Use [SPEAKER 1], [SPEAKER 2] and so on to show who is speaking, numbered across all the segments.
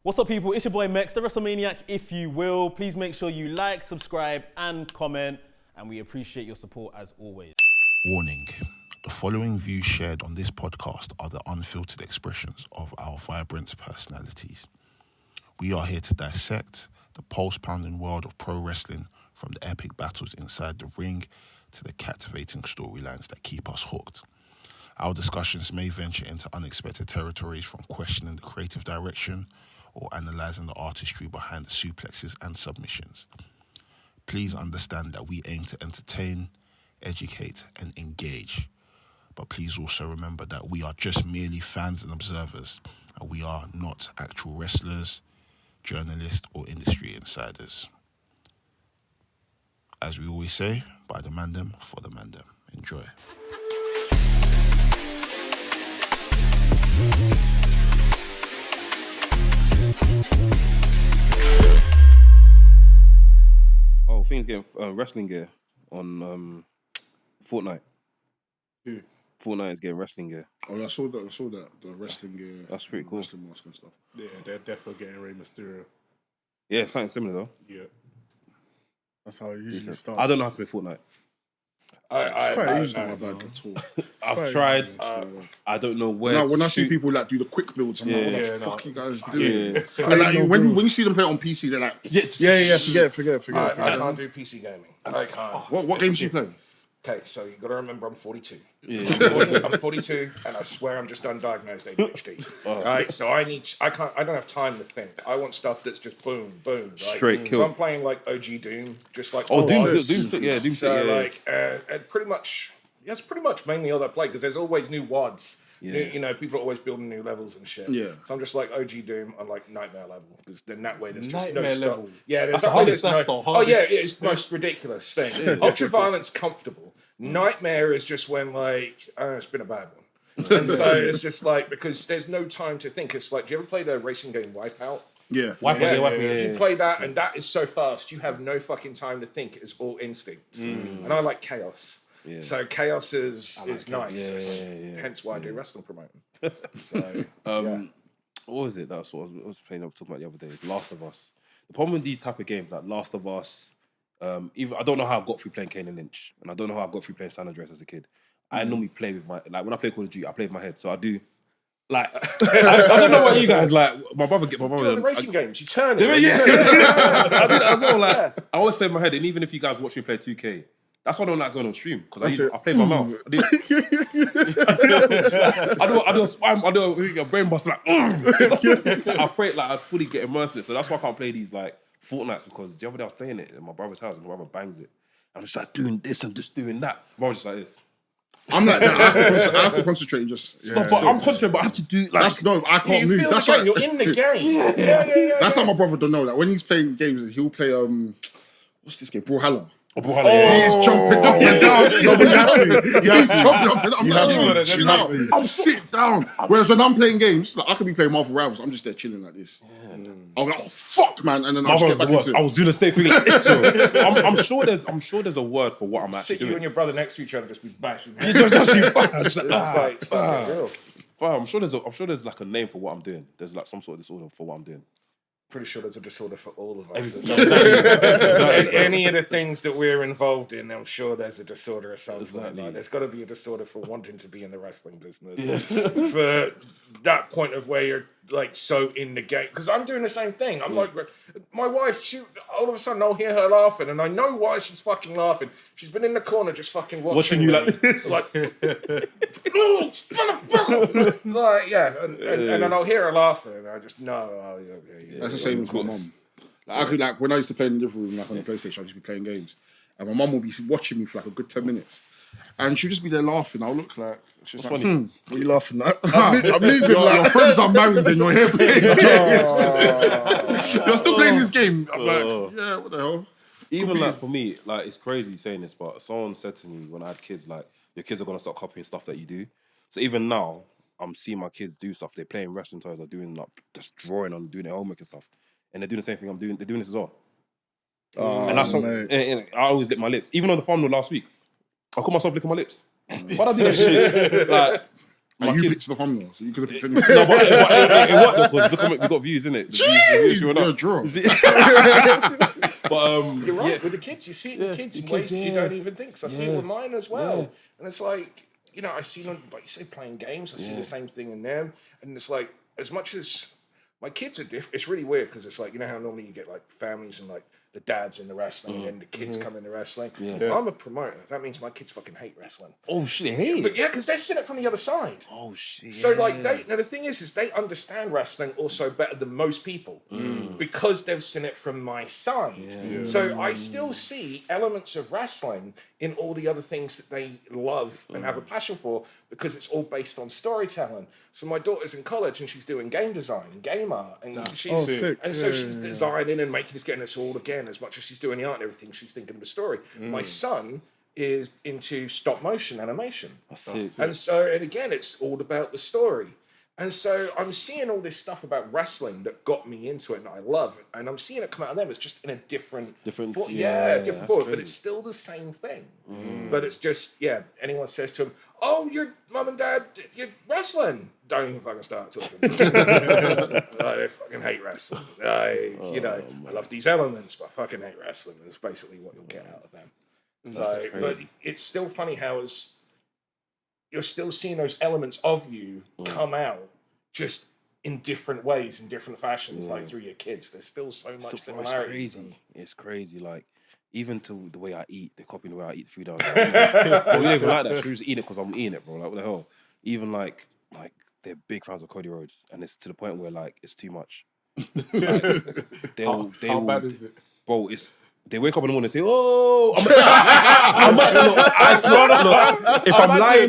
[SPEAKER 1] What's up, people? It's your boy Mex, the WrestleManiac, if you will. Please make sure you like, subscribe, and comment, and we appreciate your support as always.
[SPEAKER 2] Warning. The following views shared on this podcast are the unfiltered expressions of our vibrant personalities. We are here to dissect the pulse-pounding world of pro wrestling, from the epic battles inside the ring to the captivating storylines that keep us hooked. Our discussions may venture into unexpected territories, from questioning the creative direction or analysing the artistry behind the suplexes and submissions. Please understand that we aim to entertain, educate, and engage. But please also remember that we are just merely fans and observers, and we are not actual wrestlers, journalists, or industry insiders. As we always say, by the Mandem, for the Mandem. Enjoy.
[SPEAKER 3] Oh, Things getting wrestling gear on Fortnite.
[SPEAKER 4] Who?
[SPEAKER 3] Fortnite is getting wrestling gear.
[SPEAKER 4] Oh, I saw that. The wrestling gear.
[SPEAKER 3] That's pretty cool.
[SPEAKER 4] Wrestling mask and stuff.
[SPEAKER 5] Yeah, they're definitely getting Rey Mysterio.
[SPEAKER 3] Yeah, something similar though.
[SPEAKER 5] Yeah.
[SPEAKER 4] That's how it usually starts.
[SPEAKER 3] I don't know how to play Fortnite.
[SPEAKER 4] It's quite easy to my bag at all.
[SPEAKER 3] I've tried. I don't know where.
[SPEAKER 4] When I see
[SPEAKER 3] shoot.
[SPEAKER 4] people like do the quick builds, I'm like, what the fuck you guys doing?
[SPEAKER 3] Yeah.
[SPEAKER 4] And like, when you see them play it on PC, they're like, forget it.
[SPEAKER 6] I can't do PC gaming. I can't.
[SPEAKER 4] What games do you play?
[SPEAKER 6] Okay, so you got to remember I'm 42.
[SPEAKER 3] Yeah.
[SPEAKER 6] I'm 42, and I swear I'm just undiagnosed ADHD. Right, so I don't have time to think. I want stuff that's just boom, boom, right?
[SPEAKER 3] Straight kill.
[SPEAKER 6] So I'm playing like OG Doom, just like
[SPEAKER 3] Doomstick.
[SPEAKER 6] So like, and pretty much, that's pretty much mainly all I play, because there's always new WADs.
[SPEAKER 3] Yeah.
[SPEAKER 6] You know, people are always building new levels and shit.
[SPEAKER 4] Yeah.
[SPEAKER 6] So I'm just like OG Doom on like Nightmare level, because then that way there's just
[SPEAKER 5] Nightmare
[SPEAKER 6] no stuff.
[SPEAKER 5] level?
[SPEAKER 6] Yeah, there's
[SPEAKER 5] That's the hardest, that's the
[SPEAKER 6] Oh yeah,
[SPEAKER 5] hardest.
[SPEAKER 6] it's the most ridiculous thing. Ultraviolence comfortable. Nightmare is just when like, it's been a bad one. And so it's just like, because there's no time to think. It's like, do you ever play the racing game Wipeout?
[SPEAKER 4] Yeah.
[SPEAKER 6] You play that, and that is so fast, you have no fucking time to think. It's all instinct. And I like chaos.
[SPEAKER 3] Yeah.
[SPEAKER 6] So chaos is nice.
[SPEAKER 3] Yeah.
[SPEAKER 6] Hence why I do wrestling promoting. So,
[SPEAKER 3] What was it? That's what I was talking about the other day. Last of Us. The problem with these type of games, like Last of Us, even I don't know how I got through playing Kane and Lynch, and I don't know how I got through playing San Andreas as a kid. I normally play with my, like when I play Call of Duty, I play with my head. So I do, like, I don't know what you guys like. My brother.
[SPEAKER 6] doing racing games, you turn
[SPEAKER 3] Yeah,
[SPEAKER 6] it.
[SPEAKER 3] I do that as well. Like, I always play with my head, and even if you guys watch me play 2K, that's why I don't like going on stream, because I play with my mouth. I do a spam, I do a brain bust, like, I pray, like, I fully get immersed in it. So that's why I can't play these, like, Fortnites, because the other day I was playing it in my brother's house, and my brother bangs it. I'm just like doing this and just doing that. My brother's just like this.
[SPEAKER 4] I'm like that. I have to concentrate and just.
[SPEAKER 3] Stop, but I'm concentrating, but I have to do, like...
[SPEAKER 4] I can't move. That's
[SPEAKER 6] like
[SPEAKER 4] like,
[SPEAKER 6] you're in the game. Yeah.
[SPEAKER 4] that's how my brother don't know. Like when he's playing games, he'll play what's this game? Brawlhalla.
[SPEAKER 3] He's
[SPEAKER 4] He's jumping up and down. No, but you have to. He's jumping up and down.
[SPEAKER 5] You have to.
[SPEAKER 4] I'm sit down. Whereas when I'm playing games, like I could be playing Marvel Rivals, I'm just there chilling like this. I'll go, oh fuck, man, and then I'll just get back into it.
[SPEAKER 3] I was doing the same thing like this. So I'm sure there's a word for what I'm actually
[SPEAKER 6] Sit you
[SPEAKER 3] doing.
[SPEAKER 6] and your brother next to each other, just be bashing.
[SPEAKER 3] It's
[SPEAKER 6] It's like real.
[SPEAKER 3] I'm sure there's like a name for what I'm doing. There's like some sort of disorder for what I'm doing.
[SPEAKER 6] Pretty sure there's a disorder for all of us.
[SPEAKER 3] Exactly.
[SPEAKER 6] Any of the things that we're involved in, I'm sure there's a disorder of some sort.
[SPEAKER 3] Exactly.
[SPEAKER 6] Like, there's got to be a disorder for wanting to be in the wrestling business. For that point of where you're like so in the game. Because I'm doing the same thing. I'm like, my wife, she all of a sudden I'll hear her laughing, and I know why she's fucking laughing. She's been in the corner just fucking watching
[SPEAKER 3] you
[SPEAKER 6] me.
[SPEAKER 3] like this.
[SPEAKER 6] Like, oh, motherfucker! Like, and then I'll hear her laughing, and I just know. Oh, yeah.
[SPEAKER 4] That's the same with my mum. Like I could, like when I used to play in the living room, like on the PlayStation, I'd just be playing games, and my mum would be watching me for like a good 10 minutes, and she'd just be there laughing. I'll look like, she's like,
[SPEAKER 3] funny?
[SPEAKER 4] what are you laughing at? I'm losing. Your friends are married, and you're here playing games. You're still playing this game. I'm like, yeah, what the hell?
[SPEAKER 3] Even like for me, like it's crazy saying this, but someone said to me when I had kids, like your kids are gonna start copying stuff that you do. So even now, I'm seeing my kids do stuff. They're playing wrestling toys, they're doing like just drawing on, doing their homework and stuff, and they're doing the same thing I'm doing. They're doing this as well. And that's what, and I always lick my lips. Even on the thumbnail last week, I caught myself licking my lips. Why'd I do that shit? Like,
[SPEAKER 4] And you
[SPEAKER 3] kids-
[SPEAKER 4] picked the thumbnail, so you could have picked
[SPEAKER 3] No,
[SPEAKER 4] anything.
[SPEAKER 3] but it worked because look how we got views, innit?
[SPEAKER 4] Jeez, you're a draw.
[SPEAKER 3] But
[SPEAKER 6] You're right,
[SPEAKER 3] yeah.
[SPEAKER 6] with the kids, you see it in the kids in
[SPEAKER 3] the
[SPEAKER 6] ways
[SPEAKER 3] kids,
[SPEAKER 6] that you
[SPEAKER 3] yeah.
[SPEAKER 6] don't even think. 'Cause I see it
[SPEAKER 3] Yeah.
[SPEAKER 6] with mine as well.
[SPEAKER 3] Yeah.
[SPEAKER 6] And it's like, you know, I see them, like you say, playing games. I see the same thing in them. And it's like, as much as my kids are different, it's really weird because it's like, you know how normally you get like families and like the dads in the wrestling and the kids come into wrestling.
[SPEAKER 3] Yeah.
[SPEAKER 6] I'm a promoter. That means my kids fucking hate wrestling.
[SPEAKER 3] Oh shit, hey.
[SPEAKER 6] But yeah, because they're seeing it from the other side.
[SPEAKER 3] Oh shit.
[SPEAKER 6] So like now the thing is they understand wrestling also better than most people because they've seen it from my side. So I still see elements of wrestling in all the other things that they love and have a passion for because it's all based on storytelling. So my daughter's in college and she's doing game design and game art and she's
[SPEAKER 4] sick.
[SPEAKER 6] so she's designing and making us getting this all again as much as she's doing the art and everything. She's thinking of the story. My son is into stop motion animation. And again, it's all about the story. And so I'm seeing all this stuff about wrestling that got me into it and I love it. And I'm seeing it come out of them. It's just in a different
[SPEAKER 3] Different
[SPEAKER 6] different form, but
[SPEAKER 3] crazy.
[SPEAKER 6] it's still the same thing. But it's just, anyone says to them, oh, your mum and dad, you're wrestling. Don't even fucking start talking. I fucking hate wrestling. I love these elements, but I fucking hate wrestling. That's basically what you'll get out of them. But it's still funny how you're still seeing those elements of you come out just in different ways, in different fashions, like through your kids. There's still so much
[SPEAKER 3] It's
[SPEAKER 6] similarity.
[SPEAKER 3] crazy. It's crazy. Like, even to the way I eat, they're copying the way I eat food. Bro, we don't even like that. She was eating it because I'm eating it, bro. Like, what the hell? Even like they're big fans of Cody Rhodes, and it's to the point where like it's too much. Like,
[SPEAKER 5] How bad is it?
[SPEAKER 3] Bro, they wake up in the morning and say, "Oh, I swear, look,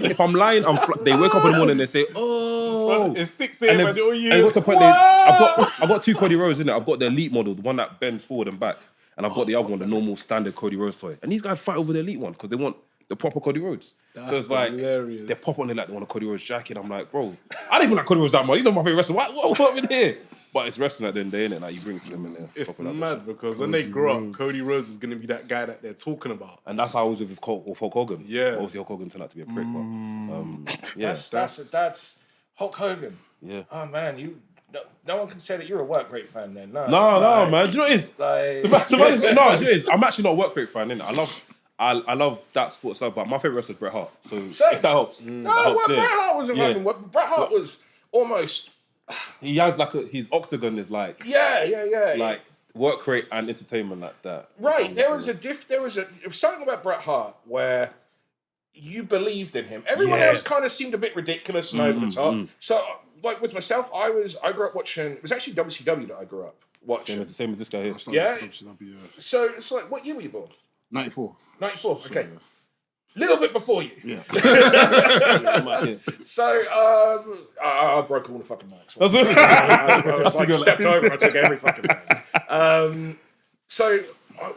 [SPEAKER 3] if I'm lying, they wake up in the morning and they say, "Oh,
[SPEAKER 5] It's 6 a.m. and all you.
[SPEAKER 3] and what's the point? I've got two Cody Rhodes in it. I've got the elite model, the one that bends forward and back, and I've got the other one, the normal standard Cody Rhodes toy. And these guys fight over the elite one because they want the proper Cody Rhodes. So it's like
[SPEAKER 5] hilarious.
[SPEAKER 3] they pop on it like they want a Cody Rhodes jacket. I'm like, bro, I don't even like Cody Rhodes that much. You know my favorite wrestler. What in here? But it's wrestling at the end of the day, innit? Like you bring it to them and they're
[SPEAKER 5] It's
[SPEAKER 3] popping up.
[SPEAKER 5] mad because when they grow up, Cody Rhodes is going to be that guy that they're talking about.
[SPEAKER 3] And that's how I was with Hulk Hogan.
[SPEAKER 5] Yeah.
[SPEAKER 3] Obviously, Hulk Hogan turned out to be a prick, but yeah.
[SPEAKER 6] That's Hulk Hogan.
[SPEAKER 3] Yeah.
[SPEAKER 6] Oh man, no one can say that you're a work rate fan then. No,
[SPEAKER 3] No, man. Do you know what it is?
[SPEAKER 6] Like,
[SPEAKER 3] Do you know what it is? I'm actually not a work rate fan, innit? I love that sports stuff, but my favorite wrestler is Bret Hart. So if that helps,
[SPEAKER 6] no, Bret Hart was a Bret Hart was almost.
[SPEAKER 3] He has like his octagon is like like work rate and entertainment like that.
[SPEAKER 6] Right, there was something about Bret Hart where you believed in him. Everyone else kind of seemed a bit ridiculous and over the top. So, like with myself, I grew up watching. It was actually WCW that I grew up watching.
[SPEAKER 3] Same as this guy here.
[SPEAKER 6] Yeah. So it's like, what year were you born?
[SPEAKER 4] 94.
[SPEAKER 6] 94. Okay. Little bit before you.
[SPEAKER 4] Yeah.
[SPEAKER 6] So I broke all the fucking mics. I stepped over. I took every fucking thing. So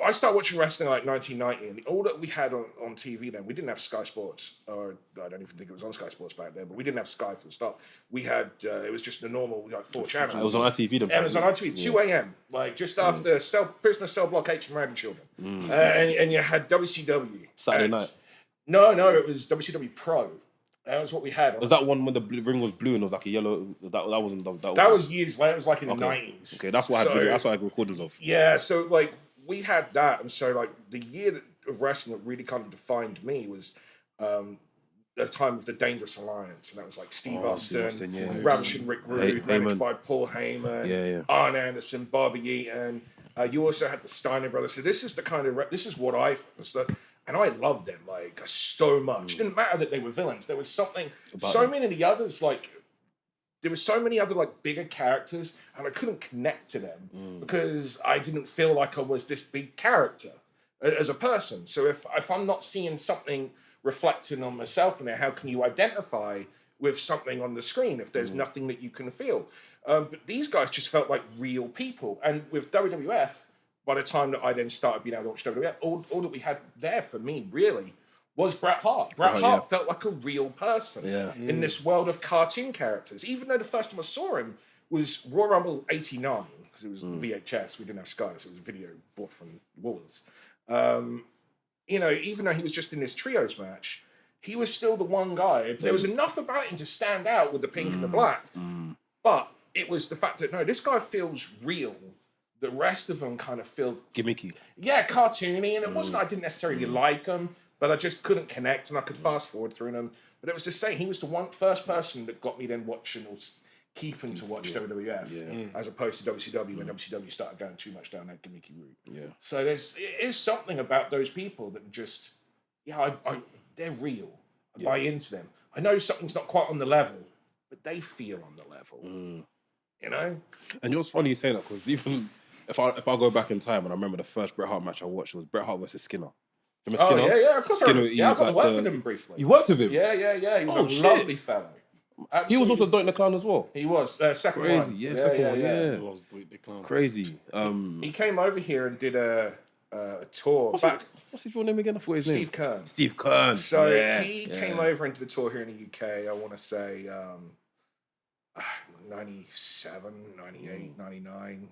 [SPEAKER 6] I started watching wrestling like 1990, and all that we had on TV then, we didn't have Sky Sports, or I don't even think it was on Sky Sports back then, but we didn't have Sky for the start. We had it was just the normal like 4 channels.
[SPEAKER 3] It was on ITV then.
[SPEAKER 6] And it was on ITV, 2 a.m. like just after Prisoner Cell Block H and Married Children, and you had WCW
[SPEAKER 3] Saturday night.
[SPEAKER 6] No, it was WCW Pro. That was what we had.
[SPEAKER 3] Was that one when the ring was blue and it was like a yellow? That wasn't that.
[SPEAKER 6] That was years later. It was like in the 90s.
[SPEAKER 3] Okay, that's what I had. That's what I had recordings of.
[SPEAKER 6] Yeah, so like we had that, and so like the year of wrestling that really kind of defined me was the time of the Dangerous Alliance, and that was like Steve Austin, Ravishing Rick Rude, managed by Paul Heyman, Arn Anderson, Bobby Eaton. You also had the Steiner brothers. So this is the kind of this is what I and I loved them like so much. It didn't matter that they were villains. There was something. Many of the others like. There were so many other like bigger characters, and I couldn't connect to them because I didn't feel like I was this big character as a person. So if I'm not seeing something reflecting on myself in there, how can you identify with something on the screen if there's nothing that you can feel? But these guys just felt like real people, and with WWF, by the time that I then started being able to watch WWF, all that we had there for me really was Bret Hart. Bret Hart felt like a real person in this world of cartoon characters. Even though the first time I saw him was Royal Rumble 89, because it was VHS, we didn't have Sky, so it was a video bought from Woolworths. Even though he was just in this trios match, he was still the one guy. There was enough about him to stand out with the pink and the black. But it was the fact that, no, this guy feels real. The rest of them kind of feel...
[SPEAKER 3] Gimmicky.
[SPEAKER 6] Yeah, cartoony. And it wasn't I didn't necessarily like them, but I just couldn't connect and I could fast forward through them. But it was just saying, he was the first person that got me then watching or keeping to watch WWF as opposed to WCW when WCW started going too much down that gimmicky route.
[SPEAKER 3] Yeah.
[SPEAKER 6] So it is something about those people that just, they're real. I buy into them. I know something's not quite on the level, but they feel on the level. You know?
[SPEAKER 3] And it's funny you say that, because even if I go back in time and I remember the first Bret Hart match I watched, it was Bret Hart versus Skinner. Remember Skinner?
[SPEAKER 6] Yeah, of course.
[SPEAKER 3] Skinner,
[SPEAKER 6] I got to work with him briefly.
[SPEAKER 3] You worked with him?
[SPEAKER 6] Yeah. He was a
[SPEAKER 3] shit.
[SPEAKER 6] lovely fellow. Absolutely.
[SPEAKER 3] He was also Doink the Clown as well.
[SPEAKER 6] He was. Second
[SPEAKER 3] Crazy.
[SPEAKER 6] one.
[SPEAKER 3] Yeah, second one, yeah.
[SPEAKER 5] Loves the clown.
[SPEAKER 3] Crazy.
[SPEAKER 6] He came over here and did a tour.
[SPEAKER 3] What's his real name again? I forgot his name.
[SPEAKER 6] Steve Kern.
[SPEAKER 3] Steve Kern.
[SPEAKER 6] So he came over and did a tour here in the UK, I want to say 97, 98, 99.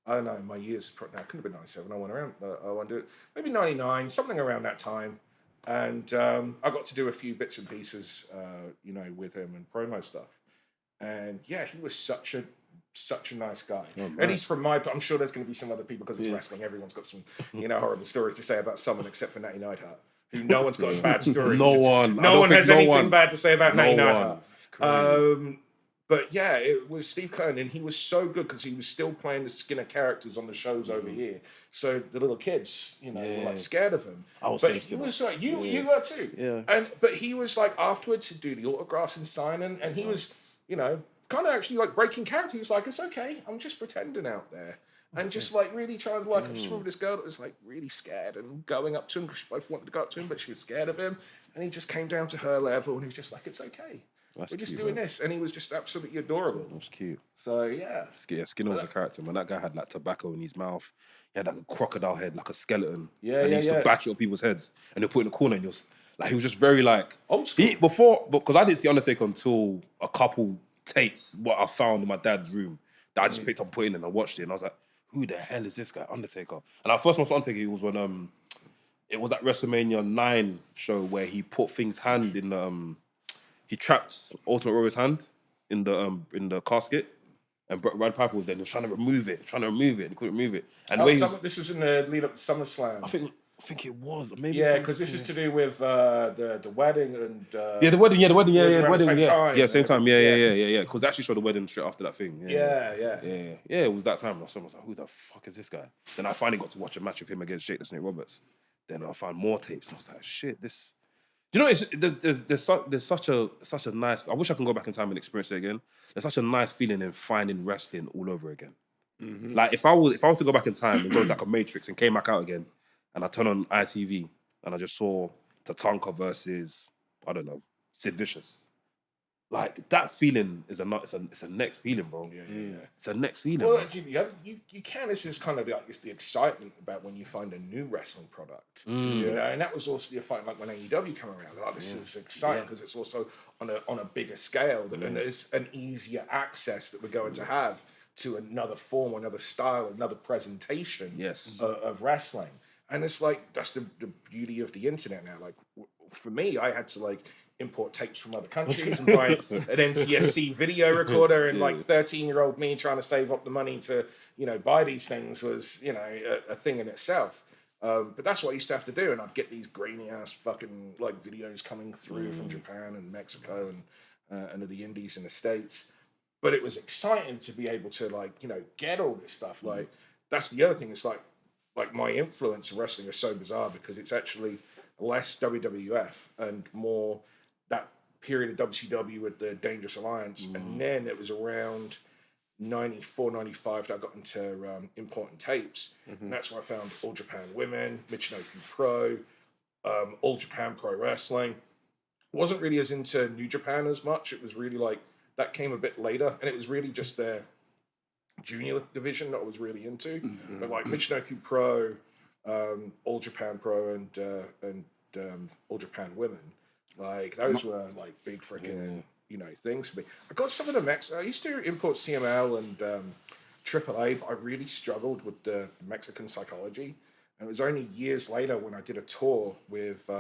[SPEAKER 6] I don't know, my years, no, it could have been 97, I went around, I wonder, maybe 99, something around that time. And I got to do a few bits and pieces, with him and promo stuff. And yeah, he was such a nice guy. And he's from I'm sure there's going to be some other people, because it's wrestling, everyone's got some, horrible stories to say about someone except for Natty Neidhart, who no one's got a bad story.
[SPEAKER 3] No one.
[SPEAKER 6] No one has anything bad to say about Natty
[SPEAKER 3] No
[SPEAKER 6] Neidhart. But yeah, it was Steve Kern, and he was so good because he was still playing the Skinner characters on the shows over here. So the little kids, were like scared of him.
[SPEAKER 3] I was
[SPEAKER 6] but
[SPEAKER 3] scared
[SPEAKER 6] he
[SPEAKER 3] of
[SPEAKER 6] was like, you were too.
[SPEAKER 3] Yeah.
[SPEAKER 6] But he was like afterwards to do the autographs and signing, and he was, kind of actually like breaking character. He was like, it's okay, I'm just pretending out there. And just like really trying to I'm just with this girl that was like really scared and going up to him because she both wanted to go up to him, but she was scared of him. And he just came down to her level, and he was just like, it's okay.
[SPEAKER 3] That's
[SPEAKER 6] We're just
[SPEAKER 3] cute,
[SPEAKER 6] doing
[SPEAKER 3] man.
[SPEAKER 6] this, and he was just absolutely adorable.
[SPEAKER 3] That's cute.
[SPEAKER 6] So yeah,
[SPEAKER 3] Skinner was a character, man. That guy had like tobacco in his mouth. He had like a crocodile head, like a skeleton.
[SPEAKER 6] Yeah,
[SPEAKER 3] and he used to bash it on people's heads, and they put it in the corner, and he was just very like
[SPEAKER 6] old school.
[SPEAKER 3] Because I didn't see Undertaker until a couple tapes what I found in my dad's room that I just picked up and put in, and I watched it, and I was like, who the hell is this guy, Undertaker? And I first watched Undertaker, it was when it was that WrestleMania 9 show where he put Thing's hand in the he trapped Ultimate Warrior's hand in the casket, and Brad Piper was there. And he was trying to remove it, and he couldn't remove it. And
[SPEAKER 6] this was in the lead up to SummerSlam.
[SPEAKER 3] I think it was, maybe.
[SPEAKER 6] Yeah, because this is to do with the wedding and
[SPEAKER 3] the wedding,
[SPEAKER 6] it was around the
[SPEAKER 3] wedding,
[SPEAKER 6] same time.
[SPEAKER 3] same time, yeah. Because they actually showed the wedding straight after that thing.
[SPEAKER 6] Yeah.
[SPEAKER 3] It was that time. And I was like, who the fuck is this guy? Then I finally got to watch a match of him against Jake the Snake Roberts. Then I found more tapes, and I was like, shit, this. Do you know, there's such a nice. I wish I could go back in time and experience it again. There's such a nice feeling in finding wrestling all over again. Mm-hmm. Like if I was to go back in time and go into like a Matrix and came back out again, and I turned on ITV and I just saw Tatanka versus, I don't know, Sid Vicious. Like that feeling is it's a next feeling, bro.
[SPEAKER 6] Yeah.
[SPEAKER 3] It's a next feeling.
[SPEAKER 6] Well,
[SPEAKER 3] man.
[SPEAKER 6] you can. This is kind of like it's the excitement about when you find a new wrestling product, and that was also the fight like when AEW came around. Oh, this is exciting because it's also on a bigger scale, and there's an easier access that we're going to have to another form, another style, another presentation of wrestling. And it's like that's the beauty of the internet now. Like for me, I had to like import tapes from other countries and buy an NTSC video recorder, and like 13-year-old me trying to save up the money to buy these things was a thing in itself. But that's what I used to have to do, and I'd get these grainy ass fucking like videos coming through from Japan and Mexico and the Indies and the States. But it was exciting to be able to like get all this stuff. Like that's the other thing. It's like my influence in wrestling is so bizarre because it's actually less WWF and more that period of WCW with the Dangerous Alliance. And then it was around 94, 95 that I got into importing tapes. And that's where I found All Japan Women, Michinoku Pro, All Japan Pro Wrestling. Wasn't really as into New Japan as much. It was really like, that came a bit later. And it was really just their junior division that I was really into. But like Michinoku Pro, All Japan Pro, and All Japan Women. Like those were like big freaking things for me. I got some of the I used to import CML and AAA, but I really struggled with the Mexican psychology. And it was only years later when I did a tour with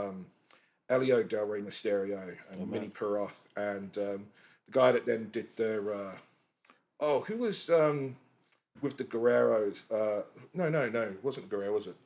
[SPEAKER 6] Elio Del Rey Mysterio and Mini Piroth, and the guy that then did their who was with the Guerreros? No, it wasn't Guerrero, was it?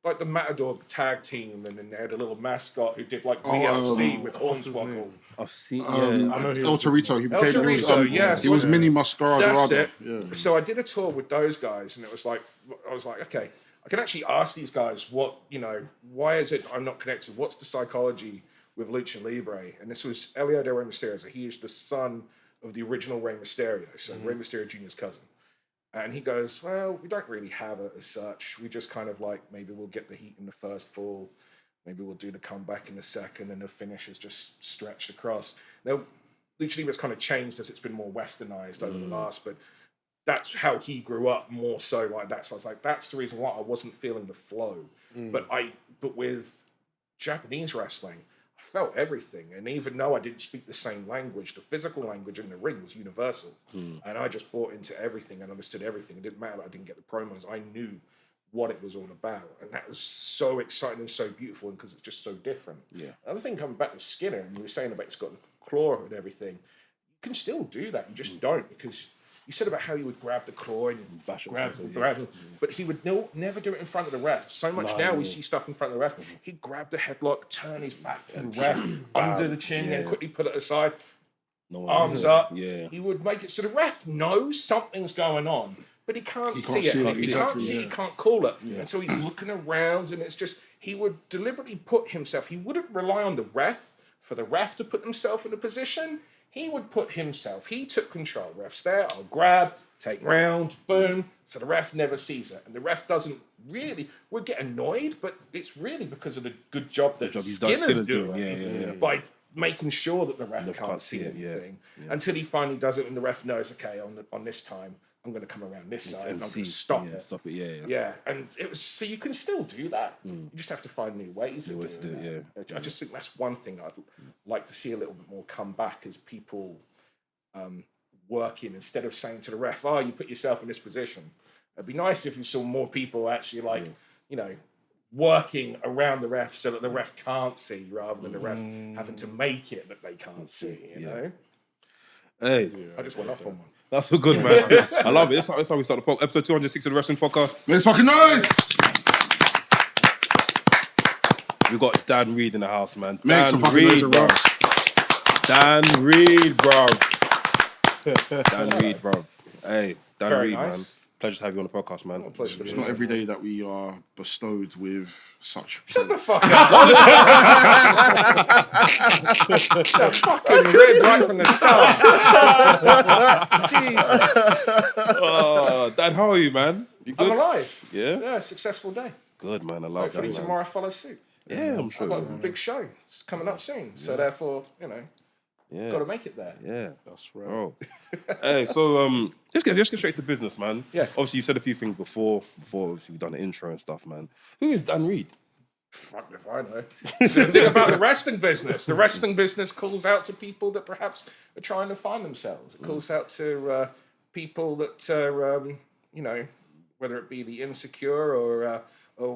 [SPEAKER 6] Like the Matador tag team, and then they had a little mascot who did like VLC with Hornswoggle.
[SPEAKER 3] I've seen.
[SPEAKER 5] I know
[SPEAKER 4] El Torito. He
[SPEAKER 6] El
[SPEAKER 4] became.
[SPEAKER 6] Torito, yes.
[SPEAKER 4] He was Mini Mascara
[SPEAKER 6] That's
[SPEAKER 4] Dorado.
[SPEAKER 6] it.
[SPEAKER 4] Yeah.
[SPEAKER 6] So I did a tour with those guys, and I was like, okay, I can actually ask these guys why is it I'm not connected? What's the psychology with Lucha Libre? And this was Elio Del Rey Mysterio. So he is the son of the original Rey Mysterio, so Rey Mysterio Jr.'s cousin. And he goes, well, we don't really have it as such. We just kind of like, maybe we'll get the heat in the first fall. Maybe we'll do the comeback in the second, and the finish is just stretched across. Now, Lucha Libre's kind of changed as it's been more westernized over the last, but that's how he grew up more so like that. So I was like, that's the reason why I wasn't feeling the flow. But with Japanese wrestling, I felt everything. And even though I didn't speak the same language, the physical language in the ring was universal. And I just bought into everything and understood everything. It didn't matter that I didn't get the promos. I knew what it was all about. And that was so exciting and so beautiful because it's just so different. Yeah. Another thing coming back to Skinner, and you were saying about it's got the claw and everything, you can still do that. You just don't, because you said about how he would grab the claw and grab him, but he would never do it in front of the ref. So much now we see stuff in front of the ref. He'd grab the headlock, turn his back to the ref, under the chin, and quickly put it aside, arms up. Yeah. He would make it so the ref knows something's going on, but he can't see it. If he can't see it, he can't call it. And so he's looking around, and it's just, he would deliberately put himself, he wouldn't rely on the ref for the ref to put himself in a position. He would put himself, he took control. Ref's there, I'll grab, take round, boom. So the ref never sees it. And the ref doesn't really, would get annoyed, but it's really because of the good job that Skinner's doing. By making sure that the ref can't see anything. Until he finally does it and the ref knows, okay, on this time, I'm going to come around this side and I'm going to stop it. Yeah, and it was, so you can still do that. You just have to find new ways of doing it. I just think that's one thing I'd like to see a little bit more come back, is people working, instead of saying to the ref, you put yourself in this position. It'd be nice if you saw more people actually working around the ref so that the ref can't see, rather than the ref having to make it that they can't see, you know?
[SPEAKER 3] Hey.
[SPEAKER 6] I just went off on one.
[SPEAKER 3] That's so good, man. I love it. That's how we start the episode 206 of the Wrestling Podcast.
[SPEAKER 4] Make fucking noise!
[SPEAKER 3] We got Dan Reed in the house, man.
[SPEAKER 4] Make some fucking noise, bro.
[SPEAKER 3] Dan Reed, bro. Dan Reed, bro. Hey, Dan
[SPEAKER 6] Very
[SPEAKER 3] Reed,
[SPEAKER 6] nice.
[SPEAKER 3] man. Pleasure to have you on the podcast, man.
[SPEAKER 6] Pleasure.
[SPEAKER 4] It's not every day that we are bestowed with such.
[SPEAKER 6] Shut the fuck up. The fucking red right from the start. Jesus.
[SPEAKER 3] Dan, how are you, man? You good?
[SPEAKER 6] I'm alive.
[SPEAKER 3] Yeah?
[SPEAKER 6] Yeah, successful day.
[SPEAKER 3] Good, man. I love
[SPEAKER 6] Hopefully
[SPEAKER 3] that, man.
[SPEAKER 6] tomorrow follows suit.
[SPEAKER 3] Yeah, I'm sure.
[SPEAKER 6] I've got a big show. It's coming up soon. So therefore, got to make it there.
[SPEAKER 3] Yeah.
[SPEAKER 5] That's right.
[SPEAKER 3] Oh. Hey, so let's get straight to business, man.
[SPEAKER 6] Yeah.
[SPEAKER 3] Obviously, you said a few things before obviously we've done the intro and stuff, man. Who is Dan Reed?
[SPEAKER 6] Fuck if I know. It's the thing about the wrestling business. The wrestling business calls out to people that perhaps are trying to find themselves. It calls out to people that are, whether it be the insecure or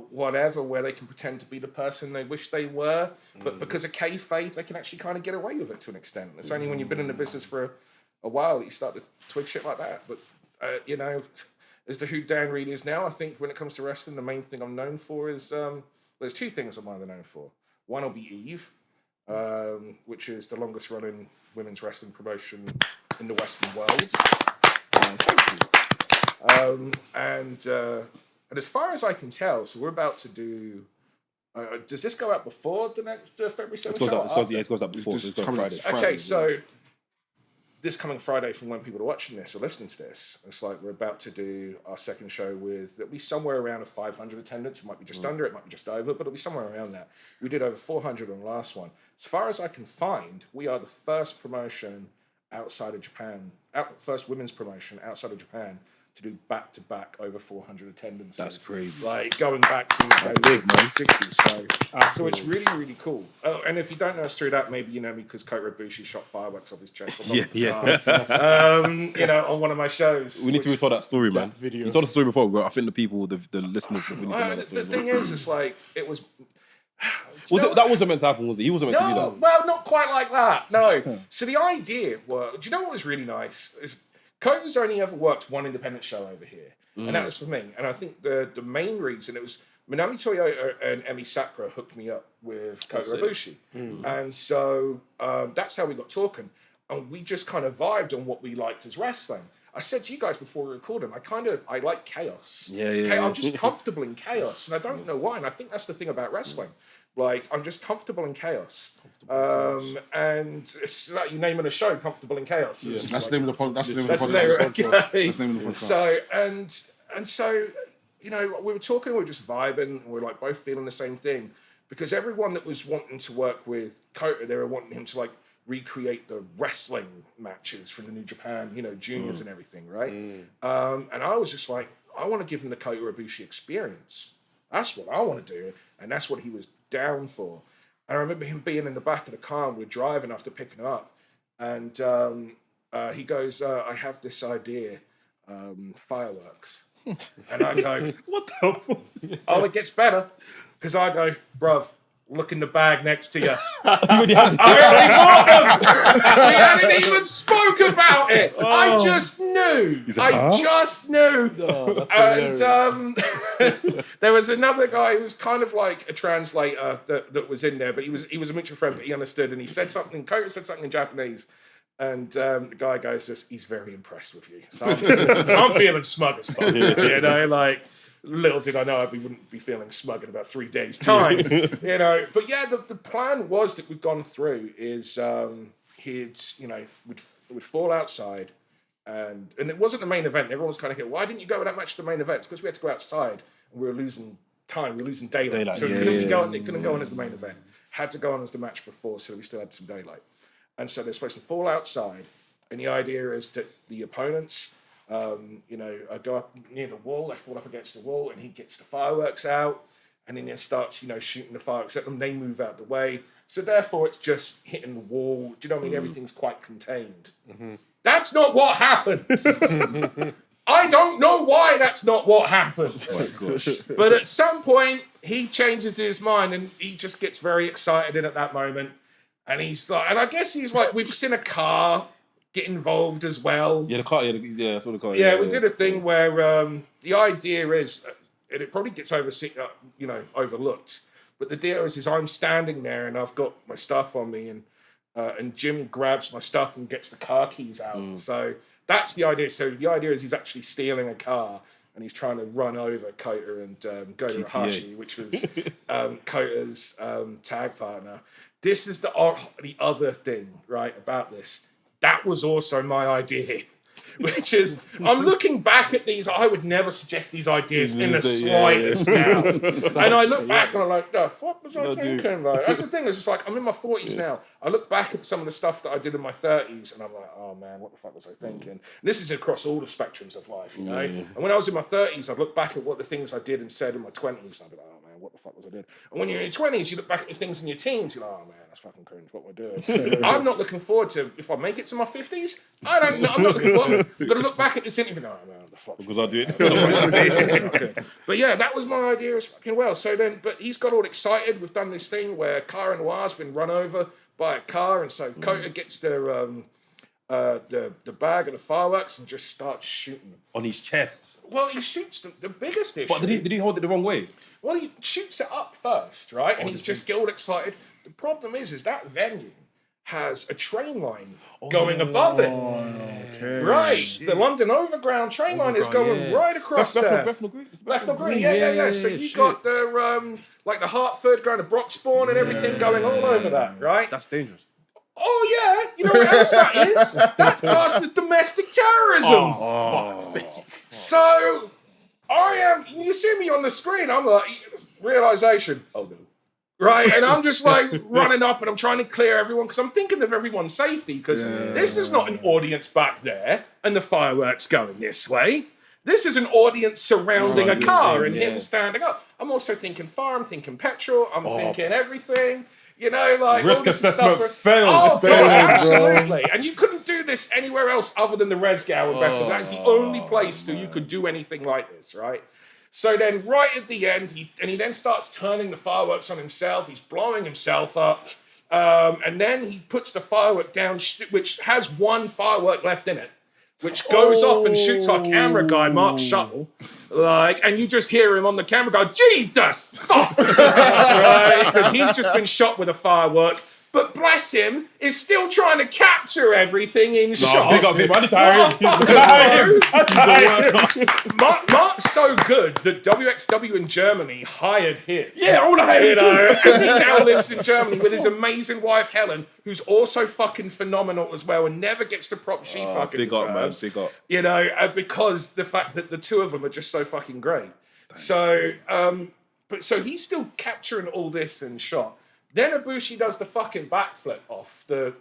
[SPEAKER 6] whatever, where they can pretend to be the person they wish they were, but because of kayfabe, they can actually kind of get away with it to an extent. It's only when you've been in the business for a while that you start to twig shit like that. But, as to who Dan Reed is now, I think when it comes to wrestling, the main thing I'm known for is, there's two things I'm either known for. One will be Eve, which is the longest running women's wrestling promotion in the Western world. Thank you. And as far as I can tell, so we're about to do. Does this go out before the next February 7th?
[SPEAKER 3] It goes up before. So it's going Friday.
[SPEAKER 6] Okay, so this coming Friday, from when people are watching this or listening to this, it's like we're about to do our second show with, it'll be somewhere around a 500 attendance. It might be just under, it might be just over, but it'll be somewhere around that. We did over 400 on the last one. As far as I can find, we are the first promotion outside of Japan, first women's promotion outside of Japan to do back-to-back over 400 attendances.
[SPEAKER 3] That's crazy.
[SPEAKER 6] Like going back to
[SPEAKER 3] That's big, man.
[SPEAKER 6] 60s. So it's really, really cool. Oh, and if you don't know us through that, maybe you know me because Kota Ibushi shot fireworks off his chest. You know, on one of my shows.
[SPEAKER 3] We need to retell that story, man.
[SPEAKER 5] video.
[SPEAKER 3] You told us the story before, but I think the people, the listeners, we need to know that story.
[SPEAKER 6] The thing is, it's like it was.
[SPEAKER 3] That wasn't meant to happen, was it? He wasn't meant to do
[SPEAKER 6] No,
[SPEAKER 3] that.
[SPEAKER 6] well, not quite like that. No. So the idea was, do you know what was really nice? Is Kota's only ever worked one independent show over here, and that was for me. And I think the main reason it was Minami Toyota and Emi Sakura hooked me up with Kota Ibushi, and so that's how we got talking, and we just kind of vibed on what we liked as wrestling. I said to you guys before we recorded, I like chaos. I'm just comfortable in chaos, and I don't know why. And I think that's the thing about wrestling. Like, I'm just comfortable in chaos. And it's like you naming a show, Comfortable in Chaos.
[SPEAKER 4] Yeah.
[SPEAKER 6] That's
[SPEAKER 4] That's
[SPEAKER 6] like,
[SPEAKER 4] the name of the podcast. That's the name of
[SPEAKER 6] that's
[SPEAKER 4] the
[SPEAKER 6] the name
[SPEAKER 4] podcast.
[SPEAKER 6] of it.
[SPEAKER 4] That's the name of the podcast.
[SPEAKER 6] So, you know, we were talking, we were just vibing, and we were like both feeling the same thing. Because everyone that was wanting to work with Kota, they were wanting him to like recreate the wrestling matches from the New Japan, you know, juniors and everything, right? And I was just like, I want to give him the Kota Ibushi experience. That's what I want to do. And that's what he was down for. And I remember him being in the back of the car and we're driving after picking him up. And he goes, I have this idea, fireworks. And I go, what the fuck? Oh, it gets better. Because I go, bruv, look in the bag next to you. I already bought them. We hadn't even spoke about it. I just knew. Just knew. And there was another guy who was kind of like a translator that was in there, but he was a mutual friend, but he understood, and he said something. Kota said something in Japanese, and the guy goes, "He's very impressed with you." So I'm feeling smug as fuck. You know, like. Little did I know I wouldn't be feeling smug in about 3 days' time, you know. But yeah, the plan was that we've gone through is we'd fall outside, and it wasn't the main event. Everyone was kind of why didn't you go with that match to the main event? It's because we had to go outside and we were losing time, we were losing daylight. So it couldn't go on as the main event. Had to go on as the match before, so we still had some daylight. And so they're supposed to fall outside, and the idea is that the opponents. Go up near the wall, they fall up against the wall, and he gets the fireworks out, and then he starts, shooting the fireworks at them. They move out the way. So therefore, it's just hitting the wall. Do you know what I mean? Everything's quite contained. That's not what happens. I don't know why that's not what happens.
[SPEAKER 3] Oh my gosh.
[SPEAKER 6] But at some point, he changes his mind, and he just gets very excited at that moment. And he's like, and I guess he's like, we've seen a car get involved as well.
[SPEAKER 3] Yeah, the car. I saw the car.
[SPEAKER 6] Yeah, we did a thing where the idea is, and it probably gets overlooked. But the deal is I'm standing there and I've got my stuff on me, and Jim grabs my stuff and gets the car keys out. So that's the idea. So the idea is he's actually stealing a car and he's trying to run over Kota and Go to Hashi, which was Kota's tag partner. This is the other thing, right, about this. That was also my idea, which is, I'm looking back at these, I would never suggest these ideas in the slightest now. And I look back and I'm like, the fuck was I thinking? Like, that's the thing, it's just like, I'm in my 40s now. I look back at some of the stuff that I did in my 30s and I'm like, oh man, what the fuck was I thinking? And this is across all the spectrums of life, you know? And when I was in my 30s, I'd look back at what the things I did and said in my 20s and I'd be like, oh man, what the fuck was I doing? And when you're in your 20s, you look back at your things in your teens, you're like, oh man, that's fucking cringe, what we're doing. I'm not looking forward to, if I make it to my 50s, I don't know, I'm not looking forward. I'm going to look back at this interview and go, oh man, the fuck.
[SPEAKER 3] Because I do it.
[SPEAKER 6] But yeah, that was my idea as fucking well. So then, but he's got all excited. We've done this thing where Cara Noir's been run over by a car, and so Kota gets the bag of the fireworks and just starts shooting them.
[SPEAKER 3] On his chest.
[SPEAKER 6] Well, he shoots the biggest issue.
[SPEAKER 3] But did he hold it the wrong way?
[SPEAKER 6] Well, he shoots it up first, right? And he's just all excited. The problem is that venue has a train line going above it.
[SPEAKER 4] Okay.
[SPEAKER 6] Right. The London Overground train line is going right across there.
[SPEAKER 3] Bethnal Green?
[SPEAKER 6] Bethnal Green, yeah. So you got the the Hertford going to Broxbourne and everything going all over that, right?
[SPEAKER 3] That's dangerous.
[SPEAKER 6] Oh yeah, you know what else that is? That's classed as domestic terrorism.
[SPEAKER 3] Fuck's sake.
[SPEAKER 6] So you see me on the screen, I'm like, realization, oh no. Right, and I'm just like running up and I'm trying to clear everyone because I'm thinking of everyone's safety because this is not an audience back there and the fireworks going this way. This is an audience surrounding a
[SPEAKER 3] Right,
[SPEAKER 6] car and
[SPEAKER 3] yeah.
[SPEAKER 6] him standing up. I'm also thinking fire, I'm thinking petrol, I'm thinking everything. You know, like
[SPEAKER 5] Risk
[SPEAKER 6] all this
[SPEAKER 5] assessment
[SPEAKER 6] stuff.
[SPEAKER 5] failed.
[SPEAKER 6] Oh,
[SPEAKER 4] Failed,
[SPEAKER 6] God,
[SPEAKER 4] bro.
[SPEAKER 6] absolutely. And you couldn't do this anywhere else other than the Resgow in Bethlehem. That is the only place that you could do anything like this, right? So then, right at the end, he then starts turning the fireworks on himself. He's blowing himself up, and then he puts the firework down, which has one firework left in it, which goes off and shoots our camera guy, Mark Shuttle. Like, and you just hear him on the camera go, Jesus, fuck! Right? Because he's just been shot with a firework. But bless him, is still trying to capture everything in shot.
[SPEAKER 5] Big up him. I'm
[SPEAKER 6] What
[SPEAKER 5] tired.
[SPEAKER 6] a fucking bro. Mark's so good that WXW in Germany hired him.
[SPEAKER 5] Yeah, I want to hire
[SPEAKER 6] You
[SPEAKER 5] him
[SPEAKER 6] know,
[SPEAKER 5] too.
[SPEAKER 6] and he now lives in Germany with his amazing wife Helen, who's also fucking phenomenal as well, and never gets the prop she fucking
[SPEAKER 3] Big up, man.
[SPEAKER 6] deserves.
[SPEAKER 3] Big up.
[SPEAKER 6] You know, because the fact that the two of them are just so fucking great. So he's still capturing all this in shot. Then Ibushi does the fucking backflip off the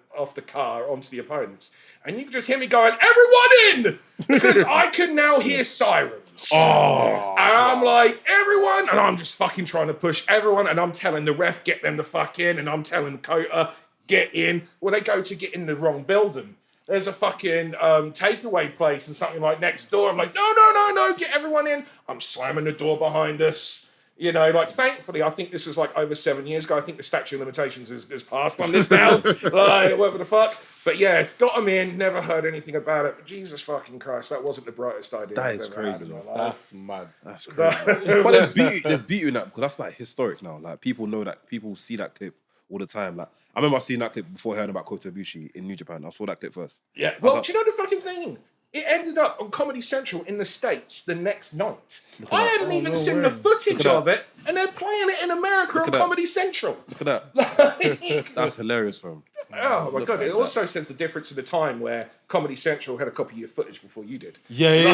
[SPEAKER 6] car onto the opponents. And you can just hear me going, everyone in! Because I can now hear sirens. And I'm like, everyone! And I'm just fucking trying to push everyone. And I'm telling the ref, get them the fuck in. And I'm telling Kota, get in. Well, they go to get in the wrong building. There's a fucking takeaway place and something like next door. I'm like, no, get everyone in. I'm slamming the door behind us. You know, like, thankfully, I think this was like over 7 years ago. I think the statute of limitations has passed on this now. Like, whatever the fuck. But yeah, got them in, never heard anything about it. But Jesus fucking Christ, that wasn't the brightest idea
[SPEAKER 3] That
[SPEAKER 6] I've
[SPEAKER 3] is
[SPEAKER 6] ever had
[SPEAKER 3] crazy,
[SPEAKER 6] in my
[SPEAKER 3] man.
[SPEAKER 6] life.
[SPEAKER 5] That's mad.
[SPEAKER 3] That's crazy. But there's beauty in that because that's like historic now. Like people know that, people see that clip all the time. Like I remember seeing that clip before hearing about Kota Ibushi in New Japan. I saw that clip first.
[SPEAKER 6] Yeah. Well, do you know the fucking thing? It ended up on Comedy Central in the States the next night. I hadn't even seen the footage of it, and they're playing it in America on
[SPEAKER 3] at that.
[SPEAKER 6] Comedy Central.
[SPEAKER 3] Look at that. That's hilarious, fam.
[SPEAKER 6] Oh my God.
[SPEAKER 3] at
[SPEAKER 6] It
[SPEAKER 3] that.
[SPEAKER 6] also says the difference in the time where Comedy Central had a copy of your footage before you did.
[SPEAKER 3] Yeah.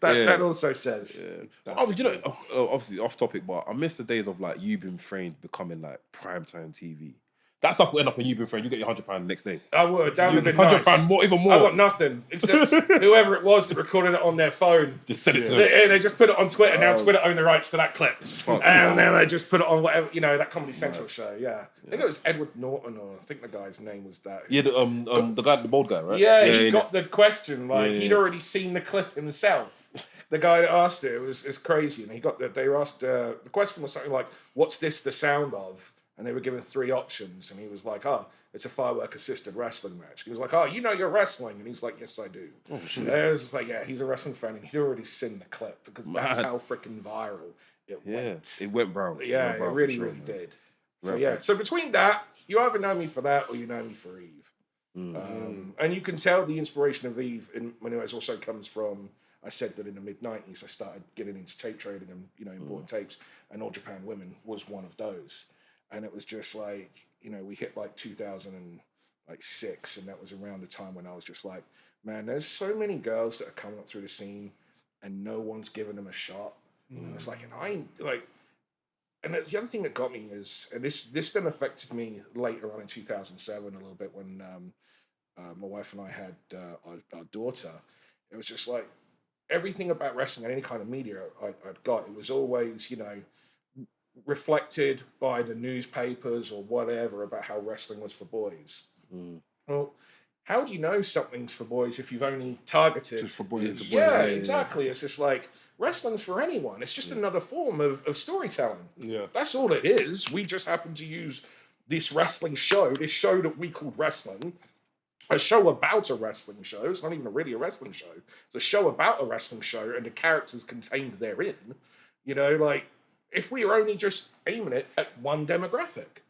[SPEAKER 6] That also says.
[SPEAKER 3] Oh, but you know, obviously off topic, but I miss the days of like you being framed becoming like primetime TV. That stuff will end up when you've been framed. You get your £100 the next day.
[SPEAKER 6] I would, down the midnight.
[SPEAKER 3] £100 more, even more.
[SPEAKER 6] I got nothing, except whoever it was that recorded it on their phone.
[SPEAKER 3] Just send it to them.
[SPEAKER 6] They just put it on Twitter. Now Twitter own the rights to that clip. And then they just put it on whatever, you know, that Comedy Central show, yeah. I think it was Edward Norton, or I think the guy's name was that.
[SPEAKER 3] Yeah, the guy, the bald guy, right?
[SPEAKER 6] Yeah, he got the question, like, he'd already seen the clip himself. The guy that asked it was crazy. And he got they were asked, the question was something like, what's this the sound of? And they were given 3 options, and he was like, "Oh, it's a firework-assisted wrestling match." He was like, "Oh, you know you're wrestling," and he's like, "Yes, I do." Oh shit! It was like, yeah, he's a wrestling fan, and he'd already seen the clip because that's how freaking viral it went.
[SPEAKER 3] It went viral.
[SPEAKER 6] Yeah,
[SPEAKER 3] went viral
[SPEAKER 6] it really,
[SPEAKER 3] for sure,
[SPEAKER 6] really
[SPEAKER 3] man.
[SPEAKER 6] did. So yeah, so between that, you either know me for that or you know me for Eve, and you can tell the inspiration of Eve when it also comes from. I said that in the mid-90s, I started getting into tape trading and importing tapes, and All Japan Women was one of those. And it was just like, we hit like 2006, and that was around the time when I was just like, man, there's so many girls that are coming up through the scene, and no one's giving them a shot. And it's like, and the other thing that got me is, and this then affected me later on in 2007 a little bit when my wife and I had our daughter. It was just like everything about wrestling and any kind of media I'd got, it was always, reflected by the newspapers or whatever about how wrestling was for boys. Well, how do you know something's for boys if you've only targeted
[SPEAKER 4] Just for boys.
[SPEAKER 6] Yeah, exactly. It's just like wrestling's for anyone. It's just another form of storytelling.
[SPEAKER 5] Yeah.
[SPEAKER 6] That's all it is. We just happen to use this wrestling show, this show that we called wrestling, a show about a wrestling show. It's not even really a wrestling show. It's a show about a wrestling show and the characters contained therein. If we are only just aiming it at one demographic.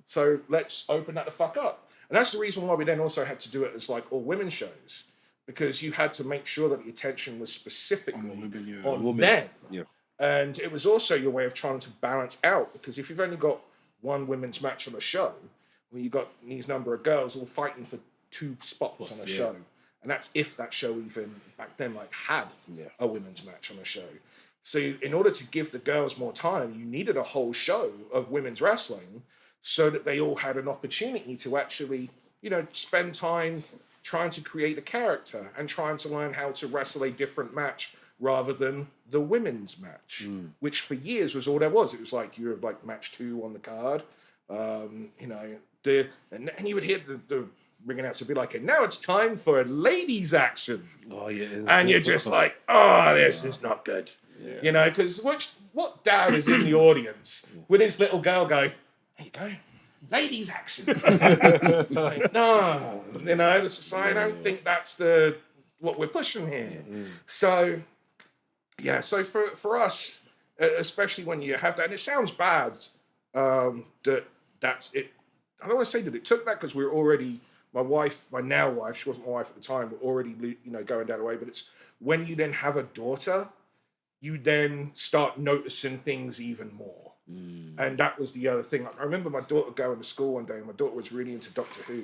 [SPEAKER 6] So let's open that the fuck up. And that's the reason why we then also had to do it as like all women's shows, because you had to make sure that the attention was specifically on them.
[SPEAKER 3] Yeah.
[SPEAKER 6] And it was also your way of trying to balance out, because if you've only got one women's match on a show, well, you've got these number of girls all fighting for 2 spots on a show. And that's if that show even back then had a women's match on a show. So in order to give the girls more time, you needed a whole show of women's wrestling so that they all had an opportunity to actually, spend time trying to create a character and trying to learn how to wrestle a different match rather than the women's match, which for years was all there was. It was like you were like match 2 on the card, you know, and you would hear the ring announcer be like, and now it's time for ladies action.
[SPEAKER 3] Oh yeah,
[SPEAKER 6] And you're just like, oh, this is not good. Yeah. You know, because what dad is in the audience with his little girl go, there you go, ladies action. It's like, no, you know, it's just like, I don't think that's what we're pushing here. So, yeah, so for us, especially when you have that, and it sounds bad that's it. I don't want to say that it took that because we were already, my now wife, she wasn't my wife at the time, but already, you know, going down the way. But it's when you then have a daughter, you then start noticing things even more. And that was the other thing. I remember my daughter going to school one day, and my daughter was really into Doctor Who.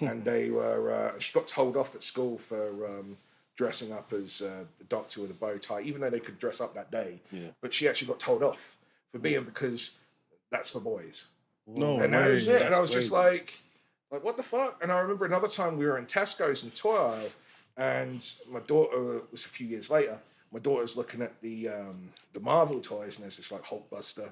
[SPEAKER 6] And they were, she got told off at school for dressing up as the Doctor with a bow tie, even though they could dress up that day. Yeah. But she actually got told off for being, because that's for boys.
[SPEAKER 4] No,
[SPEAKER 6] and that was it. And I was just like, what the fuck? And I remember another time we were in Tesco's in toy aisle, and my daughter, was a few years later, my daughter's looking at the Marvel toys, and there's this like Hulkbuster,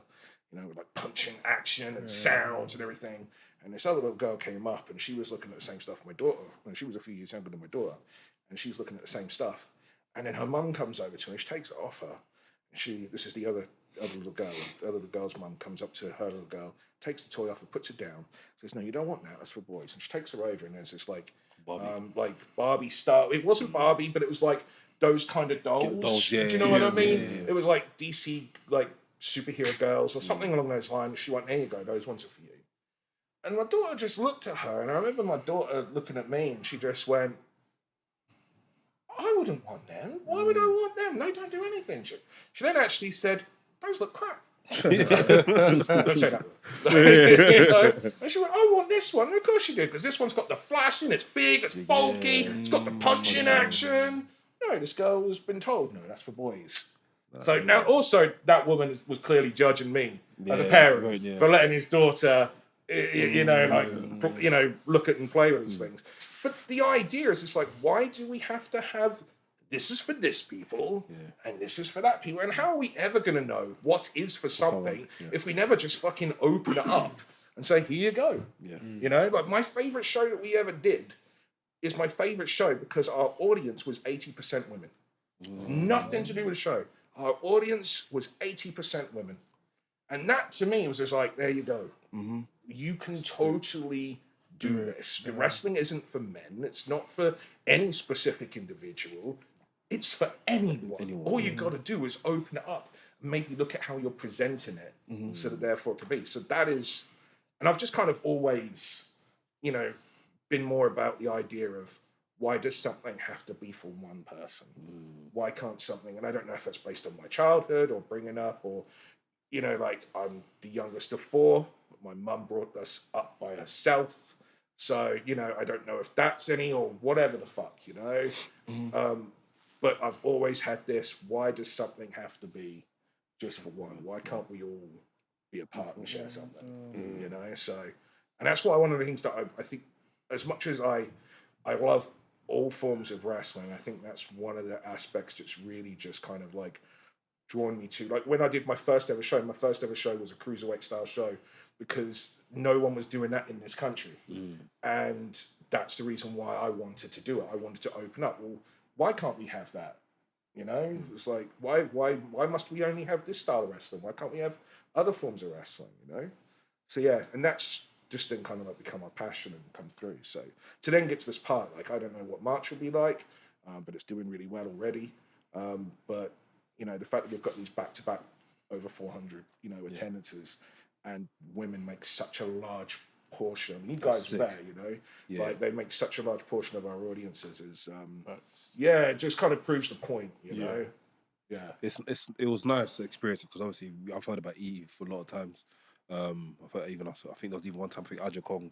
[SPEAKER 6] you know, with like punching action and sounds and everything. And this other little girl came up, and she was looking at the same stuff my daughter, and she was a few years younger than my daughter, and she's looking at the same stuff. And then her mum comes over to her, and she takes it off her. And this is the other little girl. The other little girl's mum comes up to her little girl, takes the toy off and puts it down. Says, "No, you don't want that. That's for boys." And she takes her over, and there's this like Barbie style. It wasn't Barbie, but it was like those kind of dolls.
[SPEAKER 3] Yeah,
[SPEAKER 6] do you know what I mean? Yeah. It was like DC like superhero girls or something along those lines. She went, "There you go. Those ones are for you." And my daughter just looked at her, and I remember my daughter looking at me, and she just went, "I wouldn't want them. Why would I want them? They don't do anything." She then actually said, "Those look crap." Don't say that word. You know? And she went, "I want this one." And of course she did, because this one's got the flashing, it's big, it's bulky, it's got the punching action. No, this girl has been told, no, that's for boys. So now also that woman was clearly judging me as a parent for letting his daughter, you know, look at and play with these things. But the idea is, it's like, why do we have to have, this is for this people, and this is for that people? And how are we ever going to know what is for something if we never just fucking open it up and say, here you go? You know, like my favorite show that we ever did is my favorite show because our audience was 80% women. Nothing to do with the show. Our audience was 80% women. And that to me was just like, there you go. You can totally do this. The wrestling isn't for men. It's not for any specific individual. It's for anyone. All you got to do is open it up, maybe look at how you're presenting it, so that therefore it can be. So that is, and I've just kind of always, you know, been more about the idea of, why does something have to be for one person? Why can't something, and I don't know if that's based on my childhood or bringing up, or, you know, like I'm the youngest of 4. My mum brought us up by herself. So, you know, I don't know if that's any or whatever the fuck, you know. But I've always had this, why does something have to be just for one? Why can't we all be a part and share something? You know, so, and that's why one of the things that I think, as much as I love all forms of wrestling, I think that's one of the aspects that's really just kind of like drawn me to, like when I did my first ever show was a cruiserweight style show, because no one was doing that in this country. And that's the reason why I wanted to do it. I wanted to open up. Well, why can't we have that? You know, it's like, why must we only have this style of wrestling? Why can't we have other forms of wrestling, you know? So yeah, and that's just then kind of like become my passion and come through. So to then get to this part, like, I don't know what March will be like, but it's doing really well already. But, you know, the fact that we've got these back-to-back over 400, you know, attendances, and women make such a large portion. I mean, you guys are there, you know, like they make such a large portion of our audiences. Is it just kind of proves the point, you know. Yeah,
[SPEAKER 3] it was nice to experience it, because obviously I've heard about Eve for a lot of times. I think there was even one time I think Aja Kong.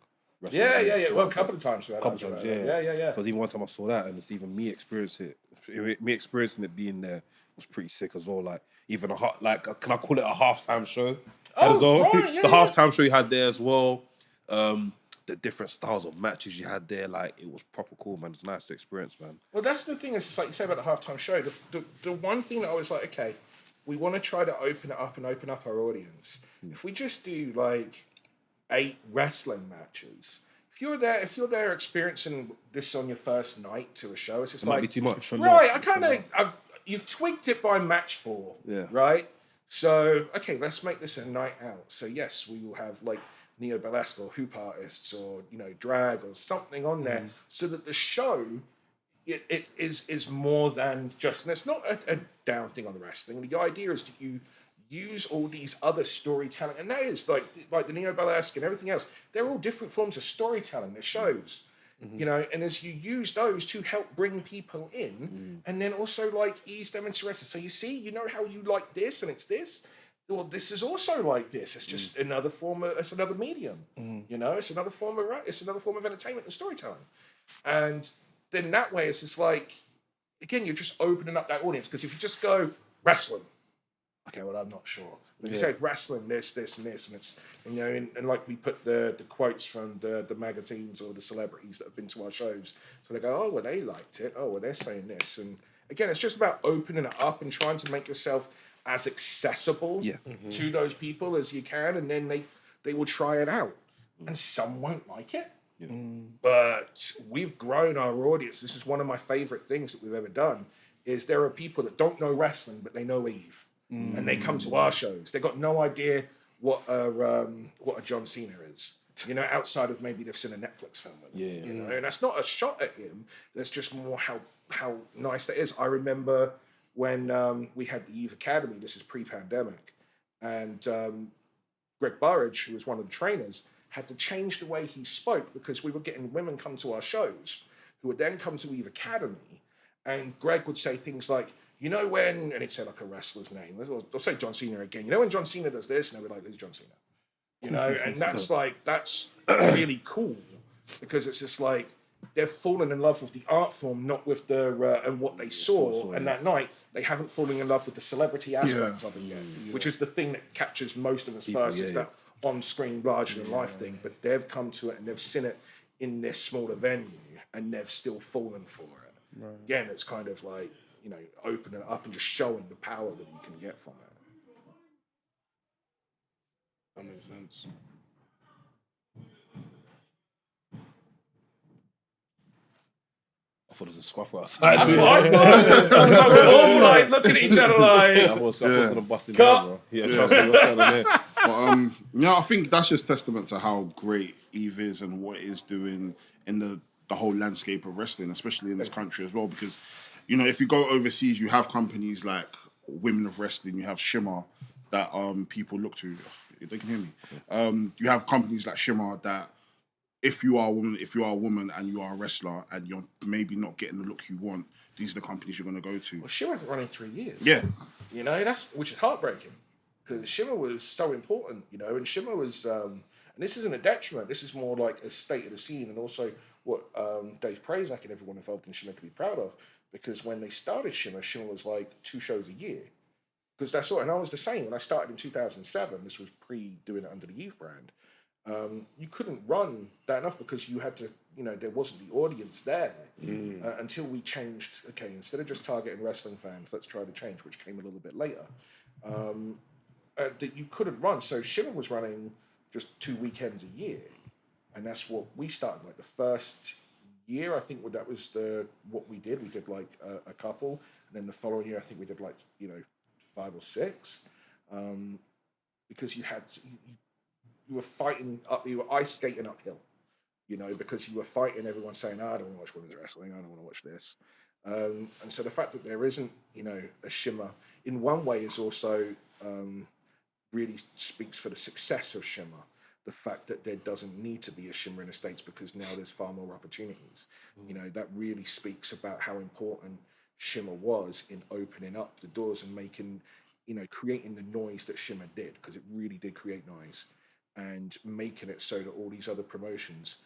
[SPEAKER 6] Yeah. Well, a couple of times.
[SPEAKER 3] Yeah. So it was even one time I saw that, and it's even me experiencing it being there was pretty sick as well. Like even can I call it a halftime show? Right, the halftime show you had there as well. the different styles of matches you had there, like it was proper cool, man. It's nice to experience, man.
[SPEAKER 6] Well, that's the thing. Is just like you say about the halftime show. The one thing that I was like, okay, we want to try to open it up and open up our audience. If we just do like 8 wrestling matches, if you're there experiencing this on your first night to a show, it's just
[SPEAKER 3] It
[SPEAKER 6] like
[SPEAKER 3] might be too much.
[SPEAKER 6] right. You've tweaked it by match 4,
[SPEAKER 3] Yeah.
[SPEAKER 6] right? So okay, let's make this a night out. So yes, we will have like neo burlesque or hoop artists or drag or something on there, so that the show it is more than just. And it's not a down thing on the wrestling. The idea is that you use all these other storytelling, and that is like the neo burlesque and everything else. They're all different forms of storytelling. They're shows. And as you use those to help bring people in, and then also like ease them into wrestling. So you see, how you like this, and it's this. Well, this is also like this. It's just another form of. It's another medium. It's another form of entertainment and storytelling. And then that way, it's just like, again, you're just opening up that audience. Because if you just go wrestling, okay, well, I'm not sure. But you say wrestling, this, and this, and it's, and like we put the quotes from the magazines or the celebrities that have been to our shows. So they go, oh, well, they liked it. Oh, well, they're saying this. And again, it's just about opening it up and trying to make yourself as accessible to those people as you can. And then they will try it out. And some won't like it. But we've grown our audience. This is one of my favorite things that we've ever done, is there are people that don't know wrestling, but they know Eve. And they come to our shows. They got no idea what a John Cena is. Outside of maybe they've seen a Netflix film. And that's not a shot at him. That's just more how nice that is. I remember when we had the Eve Academy. This is pre-pandemic, and Greg Burridge, who was one of the trainers, had to change the way he spoke because we were getting women come to our shows who would then come to Eve Academy, and Greg would say things like, when, and he'd say like a wrestler's name. They'll say John Cena again. When John Cena does this, and they'll be like, who's John Cena? And that's really cool because it's just like they've fallen in love with the art form, not with the and what they saw. And that night, they haven't fallen in love with the celebrity aspect of it yet, which is the thing that captures most of us first. It's that on-screen, larger-than-life thing. But they've come to it and they've seen it in this smaller venue, and they've still fallen for it. Right. Again, it's kind of like, opening it up and just showing the power that you can get from it.
[SPEAKER 5] That makes sense.
[SPEAKER 3] I thought it was a squaffle outside.
[SPEAKER 6] That's what I thought. Sometimes we're all like looking at each other like.
[SPEAKER 3] I was gonna bust it down, bro. Yeah, trust me, what's going on there?
[SPEAKER 4] I think that's just testament to how great Eve is and what it is doing in the whole landscape of wrestling, especially in this country as well. Because, if you go overseas, you have companies like Women of Wrestling, you have Shimmer that people look to. They can hear me. You have companies like Shimmer that, if you are a woman and you are a wrestler and you're maybe not getting the look you want, these are the companies you're going to go to.
[SPEAKER 6] Well, Shimmer hasn't run in 3 years.
[SPEAKER 4] Yeah.
[SPEAKER 6] Which is heartbreaking because Shimmer was so important, and Shimmer was, and this isn't a detriment, this is more like a state of the scene and also what Dave Prazak and everyone involved in Shimmer can be proud of, because when they started Shimmer was like 2 shows a year. Because that's all, and I was the same when I started in 2007. This was doing it under the Eve brand. You couldn't run that enough because you had to, there wasn't the audience there until we changed. Okay, instead of just targeting wrestling fans, let's try to change, which came a little bit later. That you couldn't run. So Shimmer was running just 2 weekends a year. And that's what we started. Like the first year, I think that was what we did. We did like a couple. And then the following year, I think we did like, 5 or 6. Because you were fighting up, you were ice skating uphill, because you were fighting everyone saying, I don't want to watch women's wrestling, I don't want to watch this. And so the fact that there isn't, a Shimmer, in one way is also really speaks for the success of Shimmer. The fact that there doesn't need to be a Shimmer in the States because now there's far more opportunities. That really speaks about how important Shimmer was in opening up the doors and making, creating the noise that Shimmer did, because it really did create noise. And making it so that all these other promotions,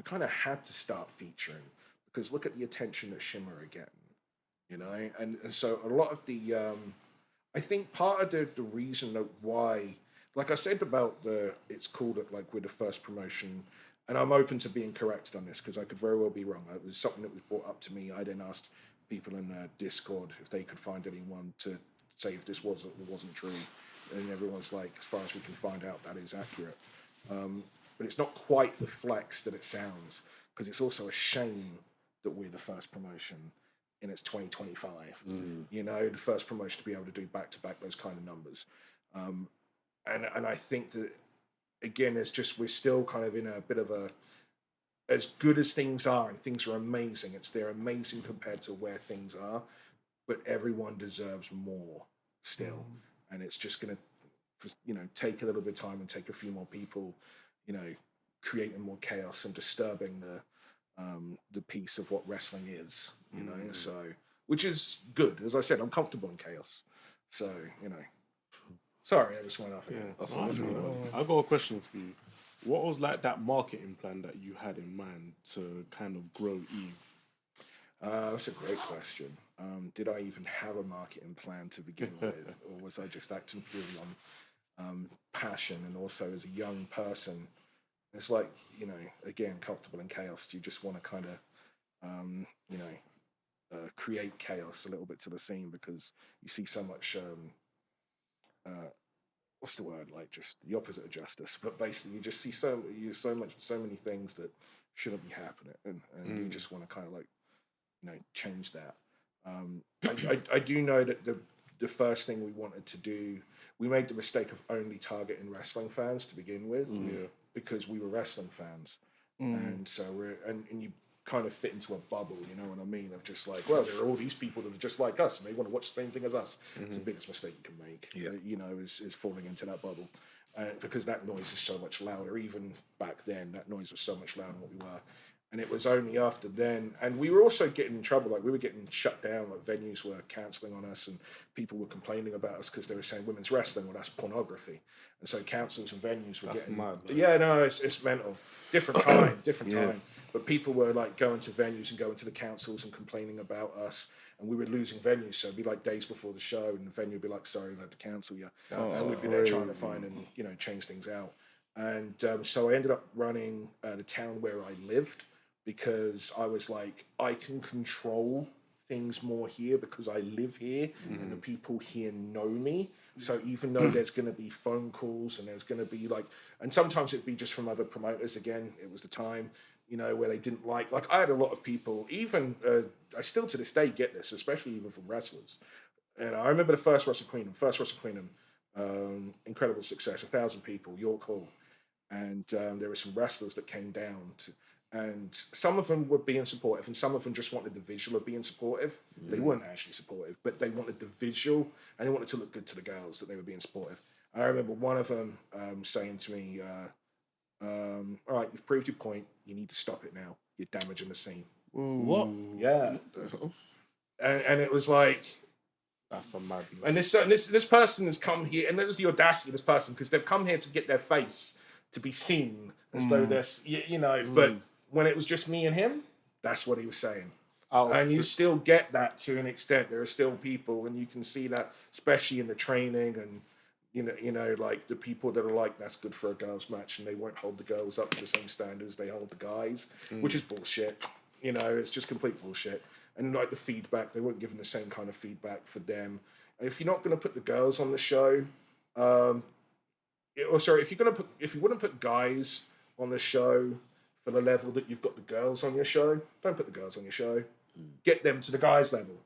[SPEAKER 6] kind of had to start featuring, because look at the attention that Shimmer are getting, and so a lot of the, I think part of the reason that why, like I said about it's cool that like we're the first promotion and I'm open to being corrected on this because I could very well be wrong. It was something that was brought up to me. I then asked people in Discord if they could find anyone to say if this wasn't true, and everyone's like, as far as we can find out, that is accurate. But it's not quite the flex that it sounds, because it's also a shame that we're the first promotion and it's 2025. You know, the first promotion to be able to do back-to-back those kind of numbers. And I think that, again, we're still kind of in a bit of a, as good as things are, and things are amazing, they're amazing compared to where things are, but everyone deserves more still. And it's just going to, you know, take a little bit of time and take a few more people, you know, creating more chaos and disturbing the piece of what wrestling is, you know. So, which is good. As I said, I'm comfortable in chaos. So, you know, sorry, I just went off again.
[SPEAKER 5] I got a question for you. What was like that marketing plan that you had in mind to kind of grow Eve?
[SPEAKER 6] That's a great question. Did I even have a marketing plan to begin with, or was I just acting purely on passion? And also, as a young person, it's like, you know, again, comfortable in chaos. You just want to kind of, you know, create chaos a little bit to the scene, because you see so much. What's the word? Like, just the opposite of justice. But basically, you just see so many things that shouldn't be happening, and you just want to kind of like, you know, change that. I do know that the first thing we wanted to do, we made the mistake of only targeting wrestling fans to begin with, because we were wrestling fans, and so and you kind of fit into a bubble, you know what I mean? Of just like, well, there are all these people that are just like us, and they want to watch the same thing as us. It's the biggest mistake you can make, you know, is falling into that bubble, because that noise is so much louder. Even back then, that noise was so much louder than what we were. And it was only after then, and we were also getting in trouble. Like, we were getting shut down. Like, venues were cancelling on us, and people were complaining about us because they were saying women's wrestling, well, that's pornography. And so councils and venues were getting
[SPEAKER 5] mad.
[SPEAKER 6] Yeah, no, it's mental. Different time. But people were like going to venues and going to the councils and complaining about us, and we were losing venues. So it'd be like days before the show, and the venue would be like, "Sorry, we had to cancel you," and we'd be there trying to find and, you know, change things out. And so I ended up running the town where I lived, because I was like, I can control things more here because I live here and the people here know me. So even though there's going to be phone calls and there's going to be like, and sometimes it'd be just from other promoters. Again, it was the time, you know, where they didn't like I had a lot of people, even, I still to this day get this, especially even from wrestlers. And I remember the first Wrestle Queenum, incredible success, 1,000 people, York Hall. And there were some wrestlers that came down and some of them were being supportive, and some of them just wanted the visual of being supportive. They weren't actually supportive, but they wanted the visual, and they wanted to look good to the girls that they were being supportive. And I remember one of them saying to me, all right, you've proved your point. You need to stop it now. You're damaging the scene.
[SPEAKER 1] What?
[SPEAKER 6] Yeah. And it was like,
[SPEAKER 5] That's a madness.
[SPEAKER 6] and this person has come here, and it was the audacity of this person, because they've come here to get their face to be seen as though there's, you know, but when it was just me and him, that's what he was saying. And you still get that to an extent. There are still people, and you can see that, especially in the training, and you know, like the people that are like, that's good for a girls' match, and they won't hold the girls up to the same standards they hold the guys, which is bullshit. You know, it's just complete bullshit. And like the feedback, they weren't given the same kind of feedback for them. If you're not going to put the girls on the show, if you wouldn't put guys on the show for the level that you've got the girls on your show, don't put the girls on your show. Get them to the guys' level.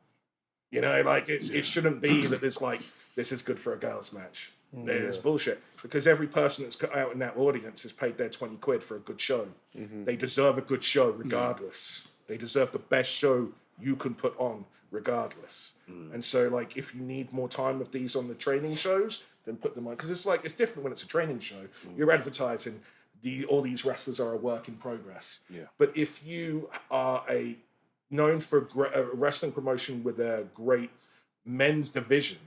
[SPEAKER 6] You know, like it shouldn't be that there's like, this is good for a girls' match. It's bullshit, because every person that's got out in that audience has paid their 20 quid for a good show. They deserve a good show regardless. They deserve the best show you can put on regardless. And so, like, if you need more time with these on the training shows, then put them on, because it's like, it's different when it's a training show. You're advertising all these wrestlers are a work in progress. But if you are known for a wrestling promotion with a great men's division,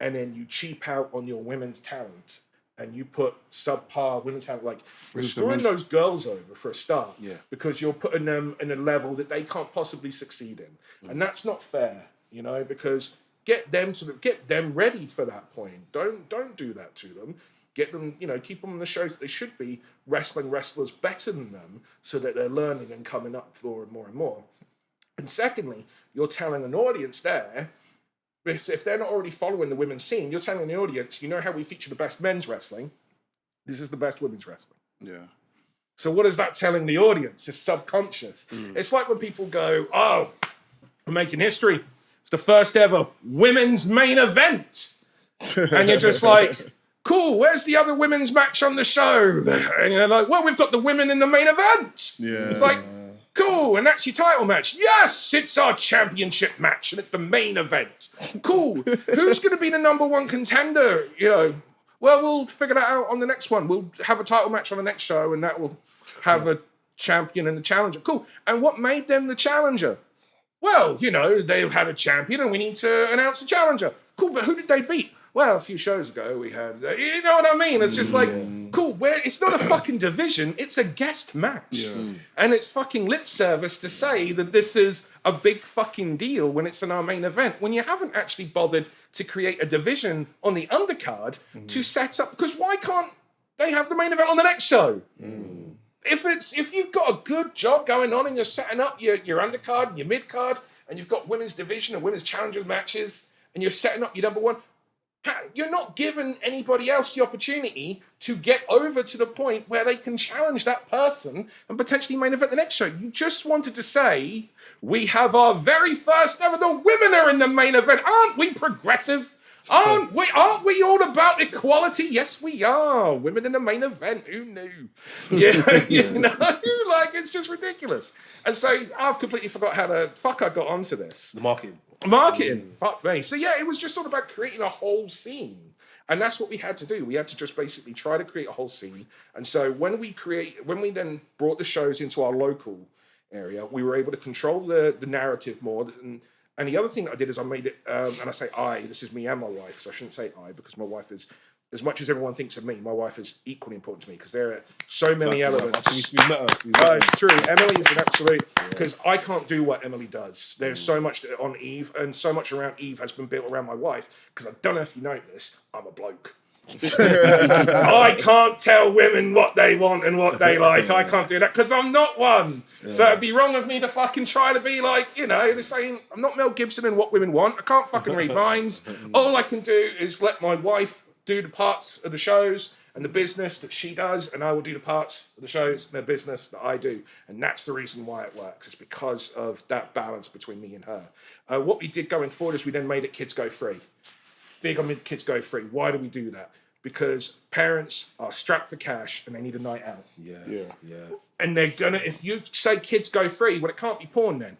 [SPEAKER 6] and then you cheap out on your women's talent, and you put subpar women's talent, like, you're screwing those girls over for a start, because you're putting them in a level that they can't possibly succeed in. And that's not fair, you know, because get them ready for that point. Don't do that to them. get them, keep them on the shows that they should be, wrestling wrestlers better than them so that they're learning and coming up for more and more. And secondly, you're telling an audience there, if they're not already following the women's scene, you're telling the audience, you know how we feature the best men's wrestling? This is the best women's wrestling.
[SPEAKER 4] Yeah.
[SPEAKER 6] So what is that telling the audience? It's subconscious. It's like when people go, oh, we're making history. It's the first ever women's main event. And you're just like, cool, where's the other women's match on the show? And you're like, well, we've got the women in the main event.
[SPEAKER 4] Yeah.
[SPEAKER 6] It's like, cool, and that's your title match. Yes, it's our championship match, and it's the main event. Cool. Who's going to be the number one contender? Well, we'll figure that out on the next one. We'll have a title match on the next show, and that will have a champion and the challenger. Cool. And what made them the challenger? Well, they've had a champion, and we need to announce a challenger. Cool, but who did they beat? Well, a few shows ago we had, you know what I mean? It's just like, cool, it's not a fucking division, it's a guest match. Yeah. And it's fucking lip service to say that this is a big fucking deal when it's in our main event, when you haven't actually bothered to create a division on the undercard to set up, because why can't they have the main event on the next show? If you've got a good job going on and you're setting up your undercard and your mid-card, and you've got women's division and women's challengers matches, and you're setting up your number one, you're not giving anybody else the opportunity to get over to the point where they can challenge that person and potentially main event the next show. You just wanted to say, we have our very first ever, the women are in the main event. Aren't we progressive? Aren't we all about equality? Yes, we are. Women in the main event. Who knew? Yeah, it's just ridiculous. And so I've completely forgot how the fuck I got onto this.
[SPEAKER 3] The marketing.
[SPEAKER 6] Fuck me. So yeah, it was just all about creating a whole scene. And that's what we had to do. We had to just basically try to create a whole scene. And so when we then brought the shows into our local area, we were able to control the narrative more. And the other thing that I did is I made it, and I say I, this is me and my wife, so I shouldn't say I, because my wife is, as much as everyone thinks of me, my wife is equally important to me, because there are so many elements.
[SPEAKER 3] We met her.
[SPEAKER 6] It's true. Emily is an absolute, because I can't do what Emily does. There's so much on Eve, and so much around Eve has been built around my wife, because I don't know if you know this, I'm a bloke. I can't tell women what they want and what they like. I can't do that because I'm not one. Yeah. So it'd be wrong of me to fucking try to be like, the same. I'm not Mel Gibson in What Women Want. I can't fucking read minds. All I can do is let my wife do the parts of the shows and the business that she does, and I will do the parts of the shows and the business that I do. And that's the reason why it works. It's because of that balance between me and her. What we did going forward is we then made it kids go free. Big on kids go free. Why do we do that? Because parents are strapped for cash and they need a night out. Yeah. And they're gonna, if you say kids go free, well, it can't be porn then.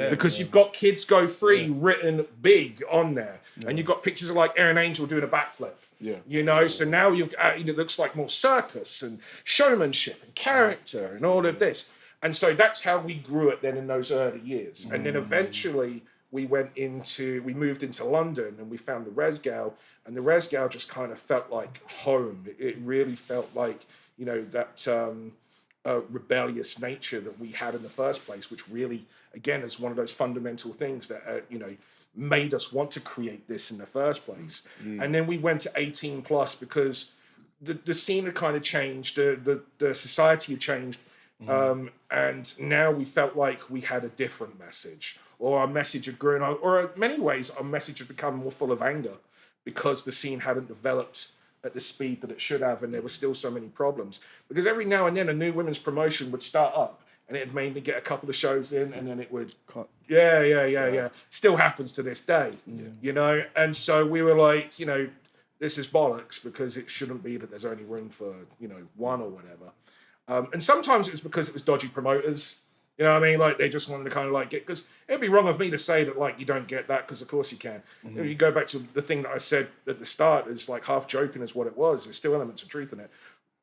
[SPEAKER 6] Because you've got kids go free written big on there. And you've got pictures of like Aaron Angel doing a backflip. So now you've it looks like more circus and showmanship and character and all of this. And so that's how we grew it then in those early years. And then eventually we moved into London and we found the Resgal, and the Resgal just kind of felt like home. It really felt like, that rebellious nature that we had in the first place, which really, again, is one of those fundamental things that, made us want to create this in the first place. And then we went to 18 plus because the scene had kind of changed, the society had changed, and now we felt like we had a different message. Or our message had grown, or in many ways, our message had become more full of anger because the scene hadn't developed at the speed that it should have, and there were still so many problems. Because every now and then a new women's promotion would start up, and it'd mainly get a couple of shows in, and then it would cut. Yeah. Still happens to this day, And so we were like, this is bollocks because it shouldn't be that there's only room for, one or whatever. And sometimes it was because it was dodgy promoters. You know what I mean? Like, they just wanted to kind of like get, because it'd be wrong of me to say that, like, you don't get that, because of course you can. You go back to the thing that I said at the start, it's like half joking is what it was. There's still elements of truth in it.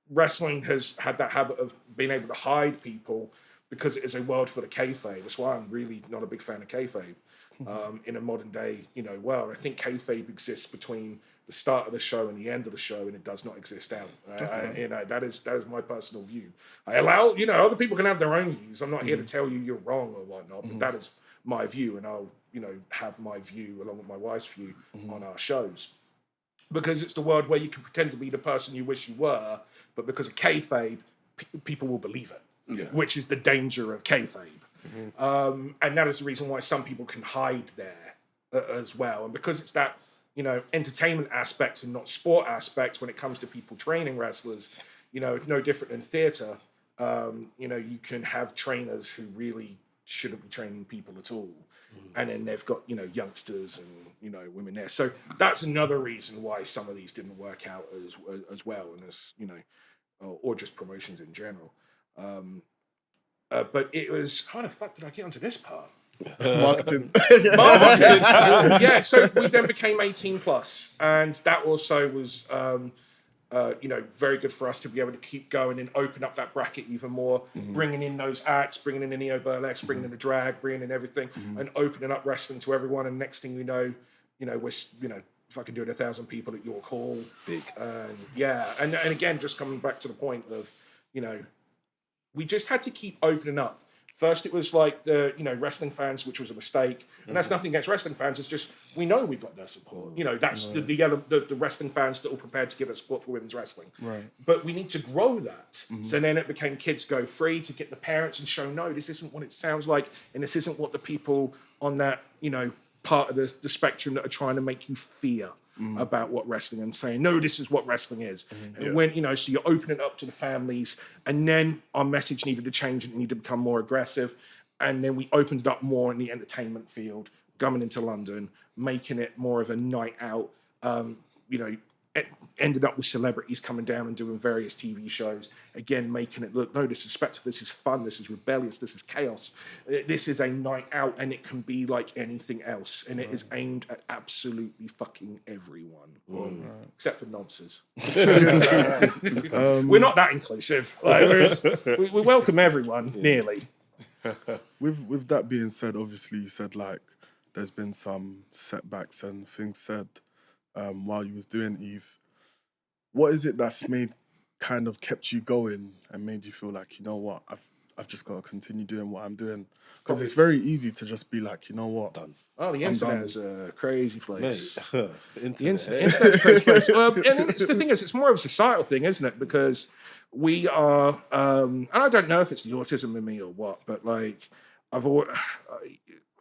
[SPEAKER 6] Wrestling has had that habit of being able to hide people because it is a world full of kayfabe. That's why I'm really not a big fan of kayfabe in a modern day, world. I think kayfabe exists between the start of the show and the end of the show, and it does not exist out. That is my personal view. I allow, other people can have their own views. I'm not here to tell you you're wrong or whatnot, but that is my view, and I'll, have my view along with my wife's view on our shows. because it's the world where you can pretend to be the person you wish you were, but because of kayfabe, people will believe it, which is the danger of kayfabe. And that is the reason why some people can hide there as well. And because it's that, entertainment aspect and not sport aspect when it comes to people training wrestlers, no different than theatre. You can have trainers who really shouldn't be training people at all. And then they've got, youngsters and, women there. So that's another reason why some of these didn't work out as well. And as, or just promotions in general. But it was, how the fuck did I get onto this part?
[SPEAKER 5] Marketing.
[SPEAKER 6] Yeah, so we then became 18 plus. And that also was, very good for us to be able to keep going and open up that bracket even more, bringing in those acts, bringing in the neo burlesque, bringing in the drag, bringing in everything, and opening up wrestling to everyone. And next thing we know, we're, fucking doing 1,000 people at York Hall.
[SPEAKER 3] Big.
[SPEAKER 6] And again, just coming back to the point of, we just had to keep opening up. First, it was like the, wrestling fans, which was a mistake. And that's nothing against wrestling fans. It's just, we know we've got their support. That's the wrestling fans that are prepared to give us support for women's wrestling.
[SPEAKER 5] Right.
[SPEAKER 6] But we need to grow that. So then it became Kids Go Free to get the parents and show, no, this isn't what it sounds like. And this isn't what the people on that, part of the spectrum that are trying to make you fear about what wrestling and saying, no, this is what wrestling is. And when, so you're opening it up to the families, and then our message needed to change and it needed to become more aggressive. And then we opened it up more in the entertainment field, coming into London, making it more of a night out, it ended up with celebrities coming down and doing various TV shows, again, making it look, no, this is spectacle, this is fun, this is rebellious, this is chaos. This is a night out, and it can be like anything else. And it is aimed at absolutely fucking everyone, except for nonces. We're not that inclusive. We welcome everyone, nearly.
[SPEAKER 5] With that being said, obviously you said there's been some setbacks and things said while you was doing Eve. What is it that's kept you going and made you feel like, you know what, I've just got to continue doing what I'm doing? Because it's very easy to just be like, you know what,
[SPEAKER 3] done.
[SPEAKER 6] Oh, the internet is a crazy place.
[SPEAKER 3] The
[SPEAKER 6] Internet's a crazy place. And it's the thing is, it's more of a societal thing, isn't it? Because we are, and I don't know if it's the autism in me or what, but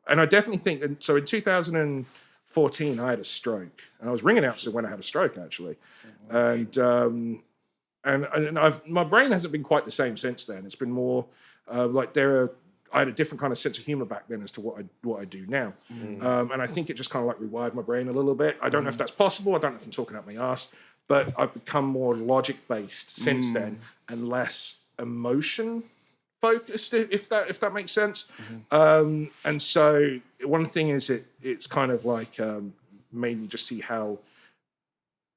[SPEAKER 6] and I definitely think, and so in 2014, I had a stroke, and I was ring announcer when I had a stroke, actually, and my brain hasn't been quite the same since then. It's been more I had a different kind of sense of humor back then as to what I do now, and I think it just kind of rewired my brain a little bit. I don't know if that's possible. I don't know if I'm talking out my ass, but I've become more logic based since then and less emotion focused, if that makes sense. And so one thing is it's kind of made me just see how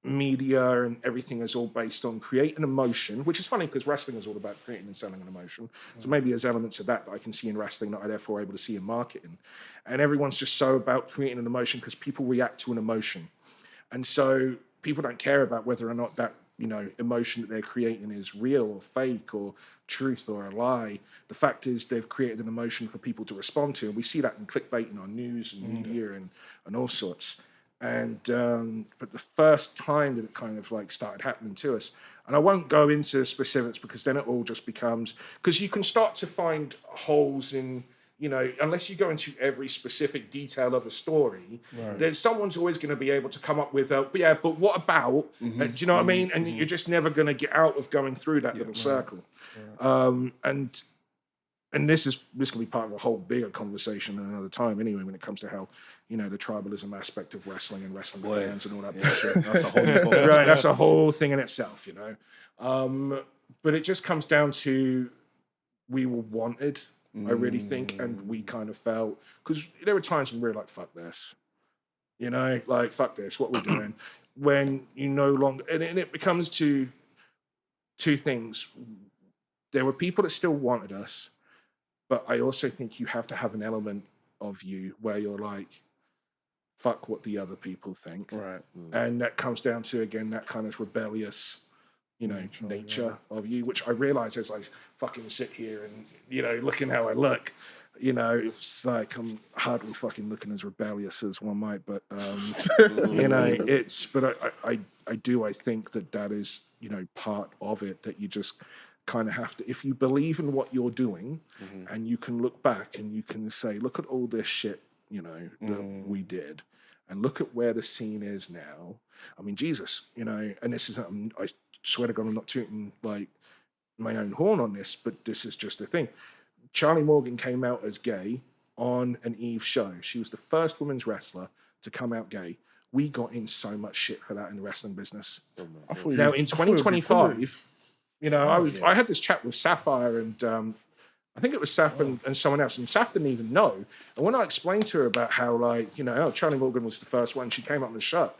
[SPEAKER 6] media and everything is all based on creating emotion, which is funny because wrestling is all about creating and selling an emotion. So maybe there's elements of that I can see in wrestling that I therefore able to see in marketing. And everyone's just so about creating an emotion because people react to an emotion. And so people don't care about whether or not that, emotion that they're creating is real or fake or truth or a lie. The fact is they've created an emotion for people to respond to. And we see that in clickbait and on news and media and all sorts. And but the first time that it kind of started happening to us, and I won't go into specifics because then it all just becomes, because you can start to find holes in, unless you go into every specific detail of a story, there's someone's always going to be able to come up with but what about, do you know what I mean? And you're just never going to get out of going through that little circle. And this can be part of a whole bigger conversation another time anyway, when it comes to how, the tribalism aspect of wrestling and wrestling fans and all that bullshit. That's a whole that's a whole thing in itself, But it just comes down to we were wanted, I really think, and we kind of felt, because there were times when we were like, fuck this. Fuck this, what we're doing. When you no longer, and it becomes to two things. There were people that still wanted us, but I also think you have to have an element of you where you're like, fuck what the other people think. Right. And that comes down to, again, that kind of rebellious, nature of you, which I realize as I fucking sit here and, looking how I look, You know, it's like I'm hardly fucking looking as rebellious as one might, but you know, but I think that is, you know, part of it, that you just kind of have to, if you believe in what you're doing, and you can look back and you can say, look at all this shit, you know, that we did, and look at where the scene is now. I mean, Jesus, you know, and this is, I swear to God, I'm not tooting like my own horn on this, but this is just the thing. Charlie Morgan came out as gay on an Eve show. She was the first women's wrestler to come out gay. We got in so much shit for that in the wrestling business. Now in 2025, you know, I had this chat with Sapphire and I think it was Saf and someone else, and Saf didn't even know. And when I explained to her about how, like, you know, Charlie Morgan was the first one, she came up on the show,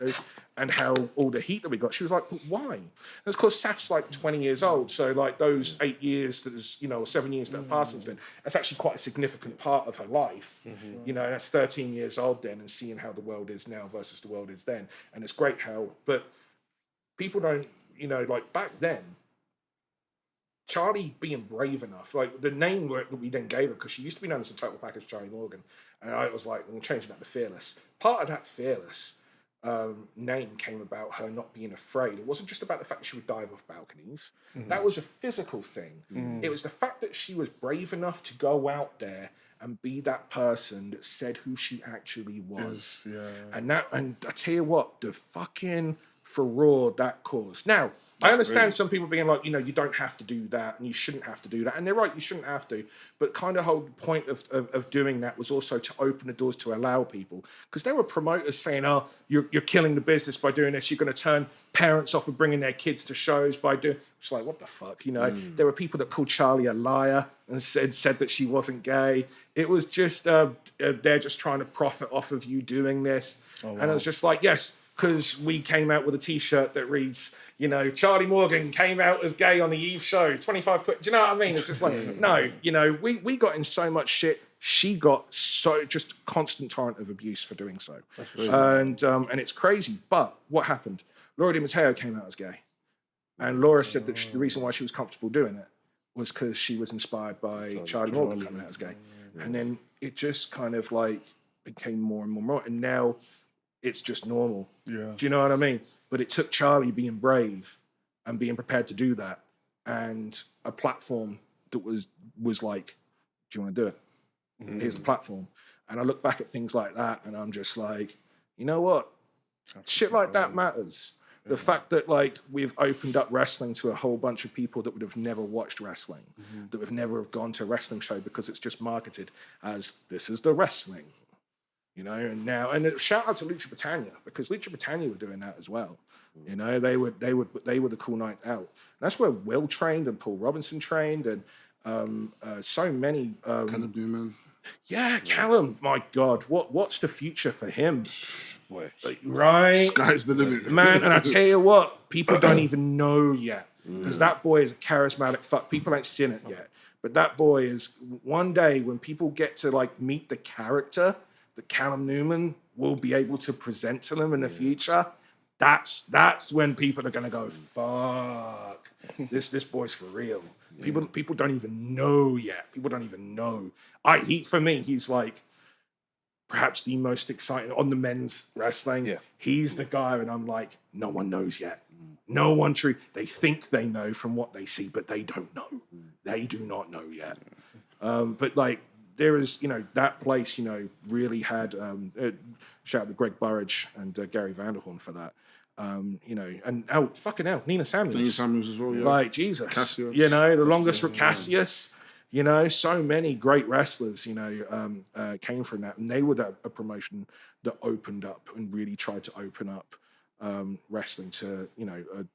[SPEAKER 6] and how all the heat that we got, she was like, but why? And it's because Saf's like 20 years old, so like those 8 years, that is, you know, 7 years that have passed since then, that's actually quite a significant part of her life. You know, that's 13 years old then, and seeing how the world is now versus the world is then. And it's great how, but people don't, you know, like back then, Charlie being brave enough, like the name that we then gave her, because she used to be known as the Total Package Charlie Morgan, and I was like, I'm changing that to Fearless. Part of that Fearless name came about her not being afraid. It wasn't just about the fact that she would dive off balconies. That was a physical thing. It was the fact that she was brave enough to go out there and be that person that said who she actually was. And I tell you what, the fucking furore that caused. Now, I understand some people being like, you know, you don't have to do that and you shouldn't have to do that. And they're right, you shouldn't have to. But kind of whole point of doing that was also to open the doors to allow people. Because there were promoters saying, oh, you're killing the business by doing this. You're going to turn parents off of bringing their kids to shows by doing... It's like, what the fuck, you know? There were people that called Charlie a liar and said that she wasn't gay. It was just, they're just trying to profit off of you doing this. And it was just like, yes, because we came out with a T-shirt that reads... You know, Charlie Morgan came out as gay on the Eve show, 25 quid. Do you know what I mean? It's just like, no, you know, we got in so much shit. She got so just constant torrent of abuse for doing so. And it's crazy. But what happened? Laura Di Matteo came out as gay. And Laura said that the reason why she was comfortable doing it was because she was inspired by Charlie Morgan coming out as gay. And then it just kind of like became more and more. And now it's just normal. Do you know what I mean? But it took Charlie being brave and being prepared to do that, and a platform that was like, do you want to do it? Here's the platform. And I look back at things like that and I'm just like, you know what? Shit like that matters. The fact that like we've opened up wrestling to a whole bunch of people that would have never watched wrestling, that would never have gone to a wrestling show because it's just marketed as this is the wrestling. You know, and now, and shout out to Lucha Britannia, because Lucha Britannia were doing that as well. You know, they were the cool night out. And that's where Will trained and Paul Robinson trained, and so many.
[SPEAKER 4] Callum Newman.
[SPEAKER 6] Yeah, Callum. My God, what's the future for him? Right,
[SPEAKER 4] Sky's the limit,
[SPEAKER 6] man. And I tell you what, people don't even know yet, because that boy is a charismatic fuck. People ain't seen it yet, but that boy is. One day when people get to like meet the character that Callum Newman will be able to present to them in the future, that's when people are going to go, fuck, this boy's for real. People don't even know yet. People don't even know. For me, he's like perhaps the most exciting on the men's wrestling. He's the guy, and I'm like, no one knows yet. No one they think they know from what they see, but they don't know. They do not know yet. But like, there is, you know, that place, you know, really had, shout out to Greg Burridge and Gary Vanderhorn for that. You know, and Nina Samuels.
[SPEAKER 4] Nina Samuels as well, yeah.
[SPEAKER 6] Like, Jesus.
[SPEAKER 4] Cassius.
[SPEAKER 6] You know, the longest for Cassius. You know, so many great wrestlers, you know, came from that. And they were a promotion that opened up and really tried to open up wrestling to, you know, as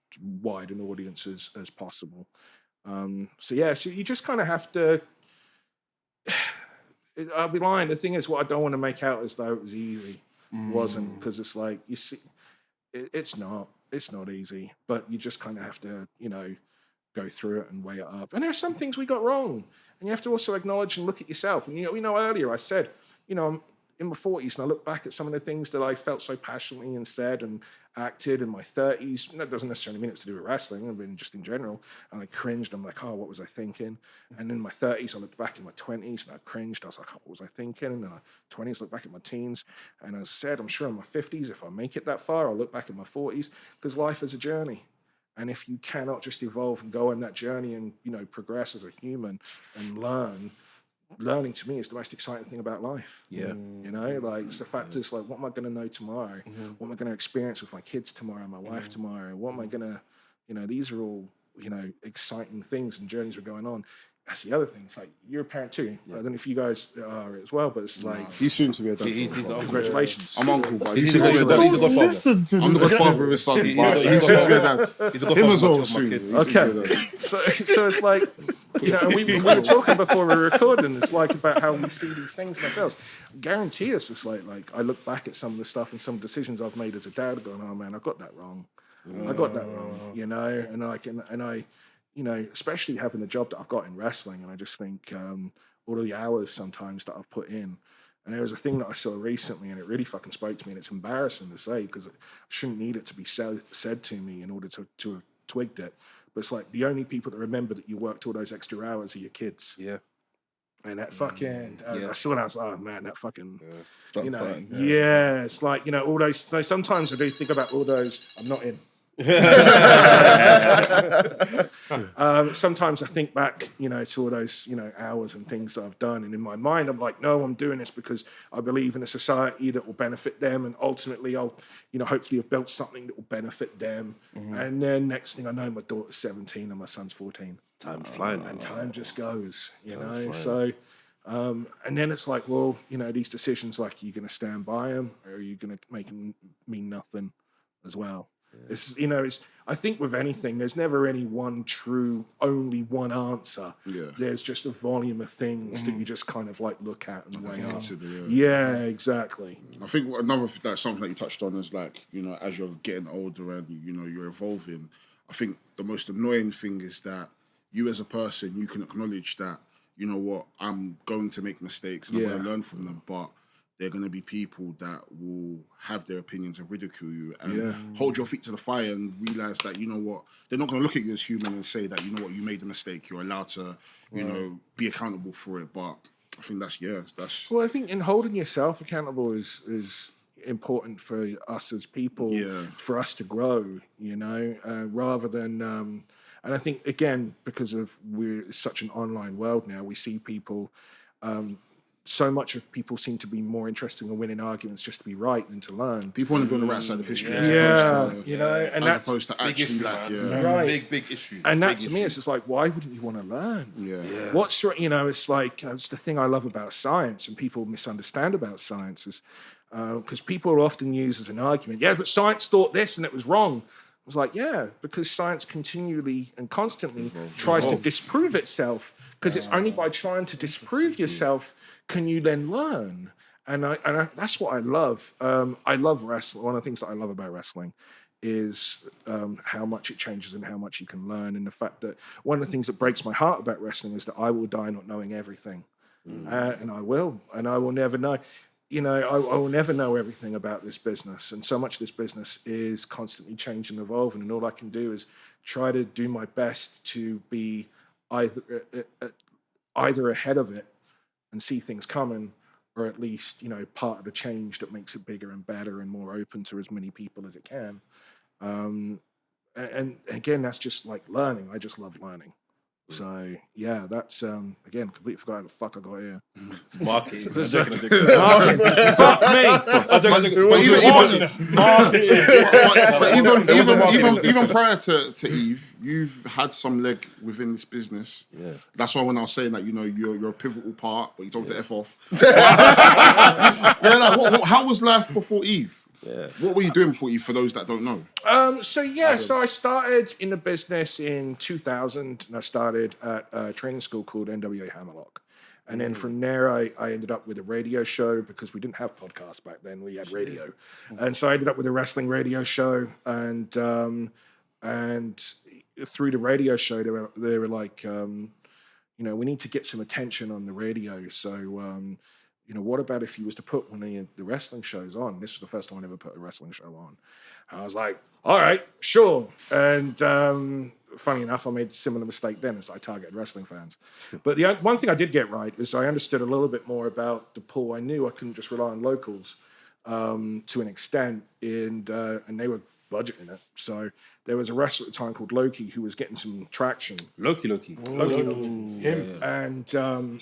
[SPEAKER 6] wide an audience as possible. So you just kind of have to... I'll be lying. The thing is, what I don't want to make out as though it was easy. It wasn't, because it's like, you see, it's not easy, but you just kind of have to, you know, go through it and weigh it up. And there are some things we got wrong, and you have to also acknowledge and look at yourself. And you know, earlier I said, you know, in my 40s and I look back at some of the things that I felt so passionately and said and acted in my 30s. That doesn't necessarily mean it's to do with wrestling, I mean, just in general. And I cringed. I'm like, oh, what was I thinking? And in my 30s, I looked back in my 20s and I cringed. I was like, oh, what was I thinking? And then my 20s, look back at my teens. And as I said, I'm sure in my 50s, if I make it that far, I'll look back at my 40s, because life is a journey. And if you cannot just evolve and go on that journey and, progress as a human and learning to me is the most exciting thing about life.
[SPEAKER 3] Yeah.
[SPEAKER 6] It's the fact is like, what am I going to know tomorrow? What am I going to experience with my kids tomorrow, my wife tomorrow? What am I going to, these are all, exciting things and journeys are going on. That's the other thing. It's like, you're a parent too. I don't know if you guys are as well, but it's like...
[SPEAKER 4] He's soon to be a dad.
[SPEAKER 3] He's
[SPEAKER 6] Congratulations.
[SPEAKER 4] I'm uncle, but he's soon to be a
[SPEAKER 3] He's a
[SPEAKER 4] dad.
[SPEAKER 3] godfather.
[SPEAKER 5] Listen to
[SPEAKER 4] I'm the
[SPEAKER 5] this.
[SPEAKER 4] godfather of his son,
[SPEAKER 3] He-
[SPEAKER 4] but
[SPEAKER 3] he-
[SPEAKER 4] he's soon to be a dad.
[SPEAKER 3] He's a
[SPEAKER 4] Him as well
[SPEAKER 3] godfather of my
[SPEAKER 4] soon.
[SPEAKER 3] kids.
[SPEAKER 4] He's soon to be a
[SPEAKER 6] Okay.
[SPEAKER 4] dad.
[SPEAKER 6] So it's like, and we were talking before we were recording, it's like about how we see these things in ourselves. I guarantee it's just like I look back at some of the stuff and some decisions I've made as a dad going, oh man, I got that wrong. I got that wrong, and I especially having the job that I've got in wrestling, and I just think all of the hours sometimes that I've put in. And there was a thing that I saw recently, and it really fucking spoke to me, and it's embarrassing to say because I shouldn't need it to be said to me in order to have twigged it. But it's like the only people that remember that you worked all those extra hours are your kids.
[SPEAKER 3] Yeah.
[SPEAKER 6] And that fucking,
[SPEAKER 3] Yeah.
[SPEAKER 6] I saw that, I was like, oh man, that fucking,
[SPEAKER 5] That's like,
[SPEAKER 6] it's like, all those, so sometimes I do think about all those, I'm not in. Sometimes I think back, to all those, hours and things that I've done. And in my mind, I'm like, no, I'm doing this because I believe in a society that will benefit them. And ultimately I'll, hopefully have built something that will benefit them. And then next thing I know, my daughter's 17 and my son's 14.
[SPEAKER 3] Time's flying.
[SPEAKER 6] And time just goes, So, and then it's like, well, these decisions, like, are you going to stand by them, or are you going to make them mean nothing as well? Yeah. It's I think with anything, there's never any one true, only one answer. Yeah. There's just a volume of things that you just kind of like look at and weigh up. Yeah, exactly.
[SPEAKER 4] I think another that's something that you touched on is like, as you're getting older and you're evolving, I think the most annoying thing is that you as a person, you can acknowledge that, I'm going to make mistakes and I'm going to learn from them, but there are going to be people that will have their opinions and ridicule you and hold your feet to the fire and realize that, they're not going to look at you as human and say that, you made a mistake. You're allowed to, be accountable for it. But I think that's.
[SPEAKER 6] Well, I think in holding yourself accountable is important for us as people, for us to grow, rather than... and I think, again, because we're such an online world now, we see people... so much of people seem to be more interested in winning arguments just to be right than to learn.
[SPEAKER 4] People want to be on the right side of history.
[SPEAKER 6] And
[SPEAKER 4] as
[SPEAKER 6] that's
[SPEAKER 4] opposed to actually
[SPEAKER 6] right.
[SPEAKER 3] Big issue.
[SPEAKER 6] And that to me is just like, why wouldn't you want to learn? What's it's like it's the thing I love about science, and people misunderstand about science is because people are often used as an argument. Yeah, but science thought this and it was wrong. I was like, because science continually and constantly tries to disprove itself, because it's only by trying to disprove yourself can you then learn. And I that's what I love. I love wrestling. One of the things that I love about wrestling is how much it changes and how much you can learn. And the fact that one of the things that breaks my heart about wrestling is that I will die not knowing everything. And I will never know. I will never know everything about this business, and so much of this business is constantly changing and evolving, and all I can do is try to do my best to be either ahead of it and see things coming, or at least, part of the change that makes it bigger and better and more open to as many people as it can. And again, that's just like learning. I just love learning. So that's again, completely forgot how the fuck I got here.
[SPEAKER 3] Marketing.
[SPEAKER 6] Fuck me.
[SPEAKER 4] But even prior to Eve, you've had some leg within this business. Yeah. That's why when I was saying that, you're a pivotal part, but you told me to F off. How was life before Eve? Yeah. What were you doing before Eve, for those that don't know?
[SPEAKER 6] So I started in the business in 2000, and I started at a training school called NWA Hammerlock. And then from there, I ended up with a radio show, because we didn't have podcasts back then. We had radio. And so I ended up with a wrestling radio show. And through the radio show, they were like, we need to get some attention on the radio. So what about if you was to put one of the wrestling shows on? This was the first time I ever put a wrestling show on. And I was like, all right, sure. And funny enough, I made a similar mistake then as I targeted wrestling fans. But the one thing I did get right is I understood a little bit more about the pool. I knew I couldn't just rely on locals to an extent, and they were budgeting it. So there was a wrestler at the time called Loki who was getting some traction.
[SPEAKER 3] Loki.
[SPEAKER 6] Him. And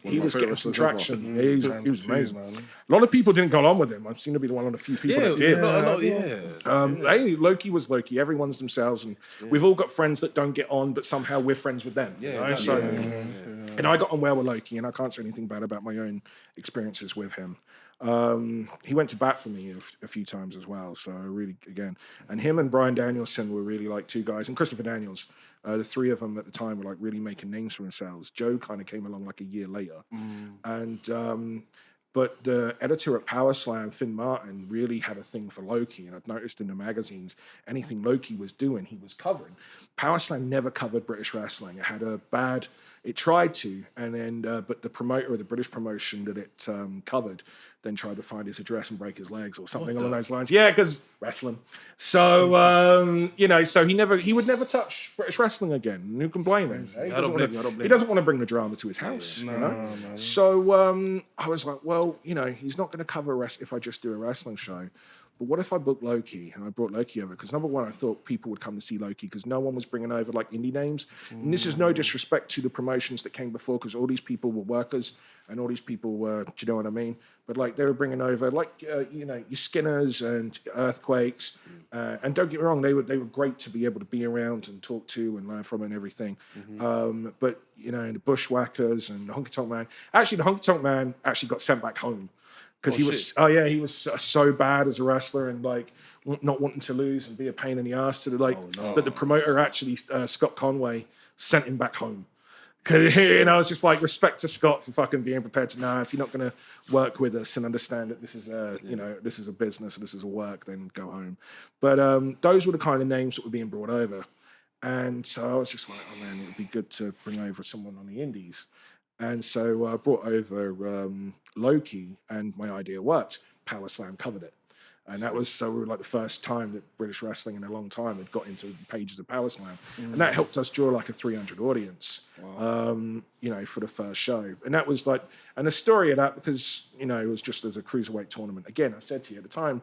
[SPEAKER 6] he was getting some traction.
[SPEAKER 5] Mm,
[SPEAKER 6] He was amazing.
[SPEAKER 5] man.
[SPEAKER 6] A lot of people didn't go on with him. I seem to be the one of the few people that did. Hey, Loki was Loki. Everyone's themselves, and we've all got friends that don't get on, but somehow we're friends with them. And I got on well with Loki, and I can't say anything bad about my own experiences with him. He went to bat for me a few times as well. So really, again, and him and Brian Danielson were really like two guys, and Christopher Daniels. The three of them at the time were like really making names for themselves. Joe kind of came along like a year later, and but the editor at Power Slam, Finn Martin, really had a thing for Loki, and I've noticed in the magazines anything Loki was doing, he was covering. Power Slam never covered British wrestling. It had a bad. It tried to, and then but the promoter of the British promotion that it covered then tried to find his address and break his legs or something along those lines. Yeah, because wrestling. So so he would never touch British wrestling again. And who can blame him? He doesn't want to bring the drama to his house.
[SPEAKER 5] No.
[SPEAKER 6] So I was like, well, he's not going to cover if I just do a wrestling show. But what if I booked Loki and I brought Loki over? Because number one, I thought people would come to see Loki because no one was bringing over like indie names. And this is no disrespect to the promotions that came before, because all these people were workers and all these people were, do you know what I mean? But like they were bringing over like, your Skinners and Earthquakes. And don't get me wrong, they were great to be able to be around and talk to and learn from and everything. But, the Bushwhackers and the Honky Tonk Man. Actually, the Honky Tonk Man actually got sent back home. Because he was so bad as a wrestler and like not wanting to lose and be a pain in the ass to but the promoter actually, Scott Conway, sent him back home. Cause I was just like, respect to Scott for fucking being prepared to know if you're not going to work with us and understand that this is this is a business, this is a work, then go home. But those were the kind of names that were being brought over, and so I was just like, oh man, it would be good to bring over someone on the indies. And so I brought over Loki, and my idea worked. Power Slam covered it. And that was like the first time that British wrestling in a long time had got into the pages of Power Slam. And that helped us draw like a 300 audience, for the first show. And that was like, and the story of that, because, it was just as a cruiserweight tournament. Again, I said to you at the time,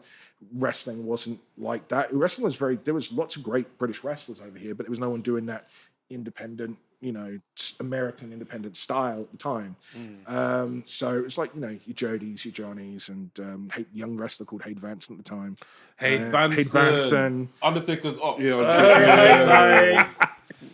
[SPEAKER 6] wrestling wasn't like that. Wrestling was there was lots of great British wrestlers over here, but there was no one doing that independent, American independent style at the time. So it was like, your Jodies, your Johnnies, and young wrestler called Hayde Vanson at the time.
[SPEAKER 3] Hayde Vanson. Undertaker's up.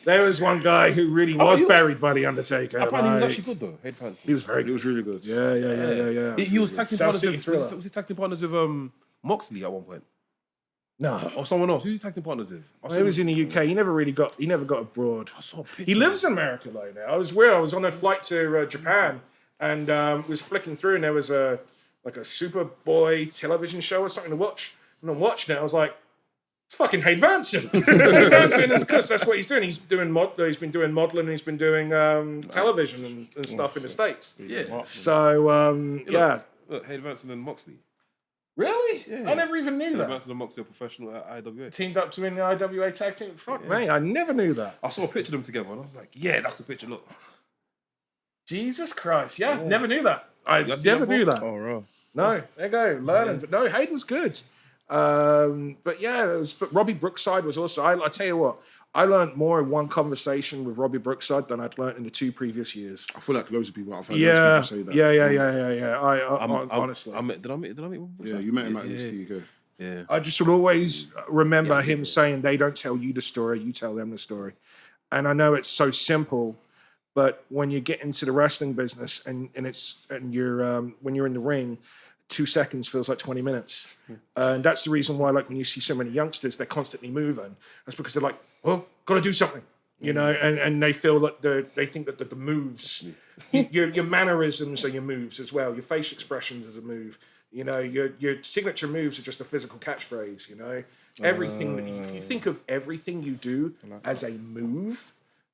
[SPEAKER 6] There was one guy who really was buried by the Undertaker.
[SPEAKER 3] Apparently he was actually good though, Hayde Vanson.
[SPEAKER 6] He was very good.
[SPEAKER 4] He was really good.
[SPEAKER 6] Yeah.
[SPEAKER 3] He was tag team partners
[SPEAKER 6] with...
[SPEAKER 3] Was he tag team partners with Moxley at one point?
[SPEAKER 6] No.
[SPEAKER 3] Or someone else. Who was he tag team partners with?
[SPEAKER 6] He was in the UK. He never got abroad.
[SPEAKER 3] I saw a picture.
[SPEAKER 6] He lives in America though now. I was on a flight to Japan and was flicking through, and there was a Superboy television show or something to watch. And I'm watching it. I was like, it's fucking Hayde Vanson. Hayde Vanson is because that's what he's doing. He's been doing modeling, and he's been doing television and stuff in the States.
[SPEAKER 3] Yeah.
[SPEAKER 6] So
[SPEAKER 3] Look, Hayde Vanson and Moxley.
[SPEAKER 6] Really?
[SPEAKER 3] Yeah.
[SPEAKER 6] I never even knew that.
[SPEAKER 3] Vanson and Moxley are professional at IWA.
[SPEAKER 6] Teamed up to win the IWA tag team. Fuck me, I never knew that.
[SPEAKER 3] I saw a picture of them together and I was like, yeah, that's the picture. Look.
[SPEAKER 6] Jesus Christ. Yeah, never knew that. I never knew that.
[SPEAKER 5] Oh, right.
[SPEAKER 6] No, there you go, learning. But no, Hayde was good. But Robbie Brookside was also, I tell you what, I learned more in one conversation with Robbie Brookside than I'd learned in the 2 previous years.
[SPEAKER 4] I feel like loads of people, I've heard loads of people say that.
[SPEAKER 6] Yeah. Honestly.
[SPEAKER 3] Did I meet Brookside?
[SPEAKER 4] Yeah, you met him at the UK.
[SPEAKER 3] Yeah.
[SPEAKER 6] I just would always remember him saying, they don't tell you the story, you tell them the story. And I know it's so simple, but when you get into the wrestling business and you're when you're in the ring, 2 seconds feels like 20 minutes. And that's the reason why, like, when you see so many youngsters, they're constantly moving. That's because they're like, oh, got to do something, and they feel that they think that the moves, your mannerisms are your moves as well. Your facial expressions is a move. Your signature moves are just a physical catchphrase, everything, if you think of everything you do as a move,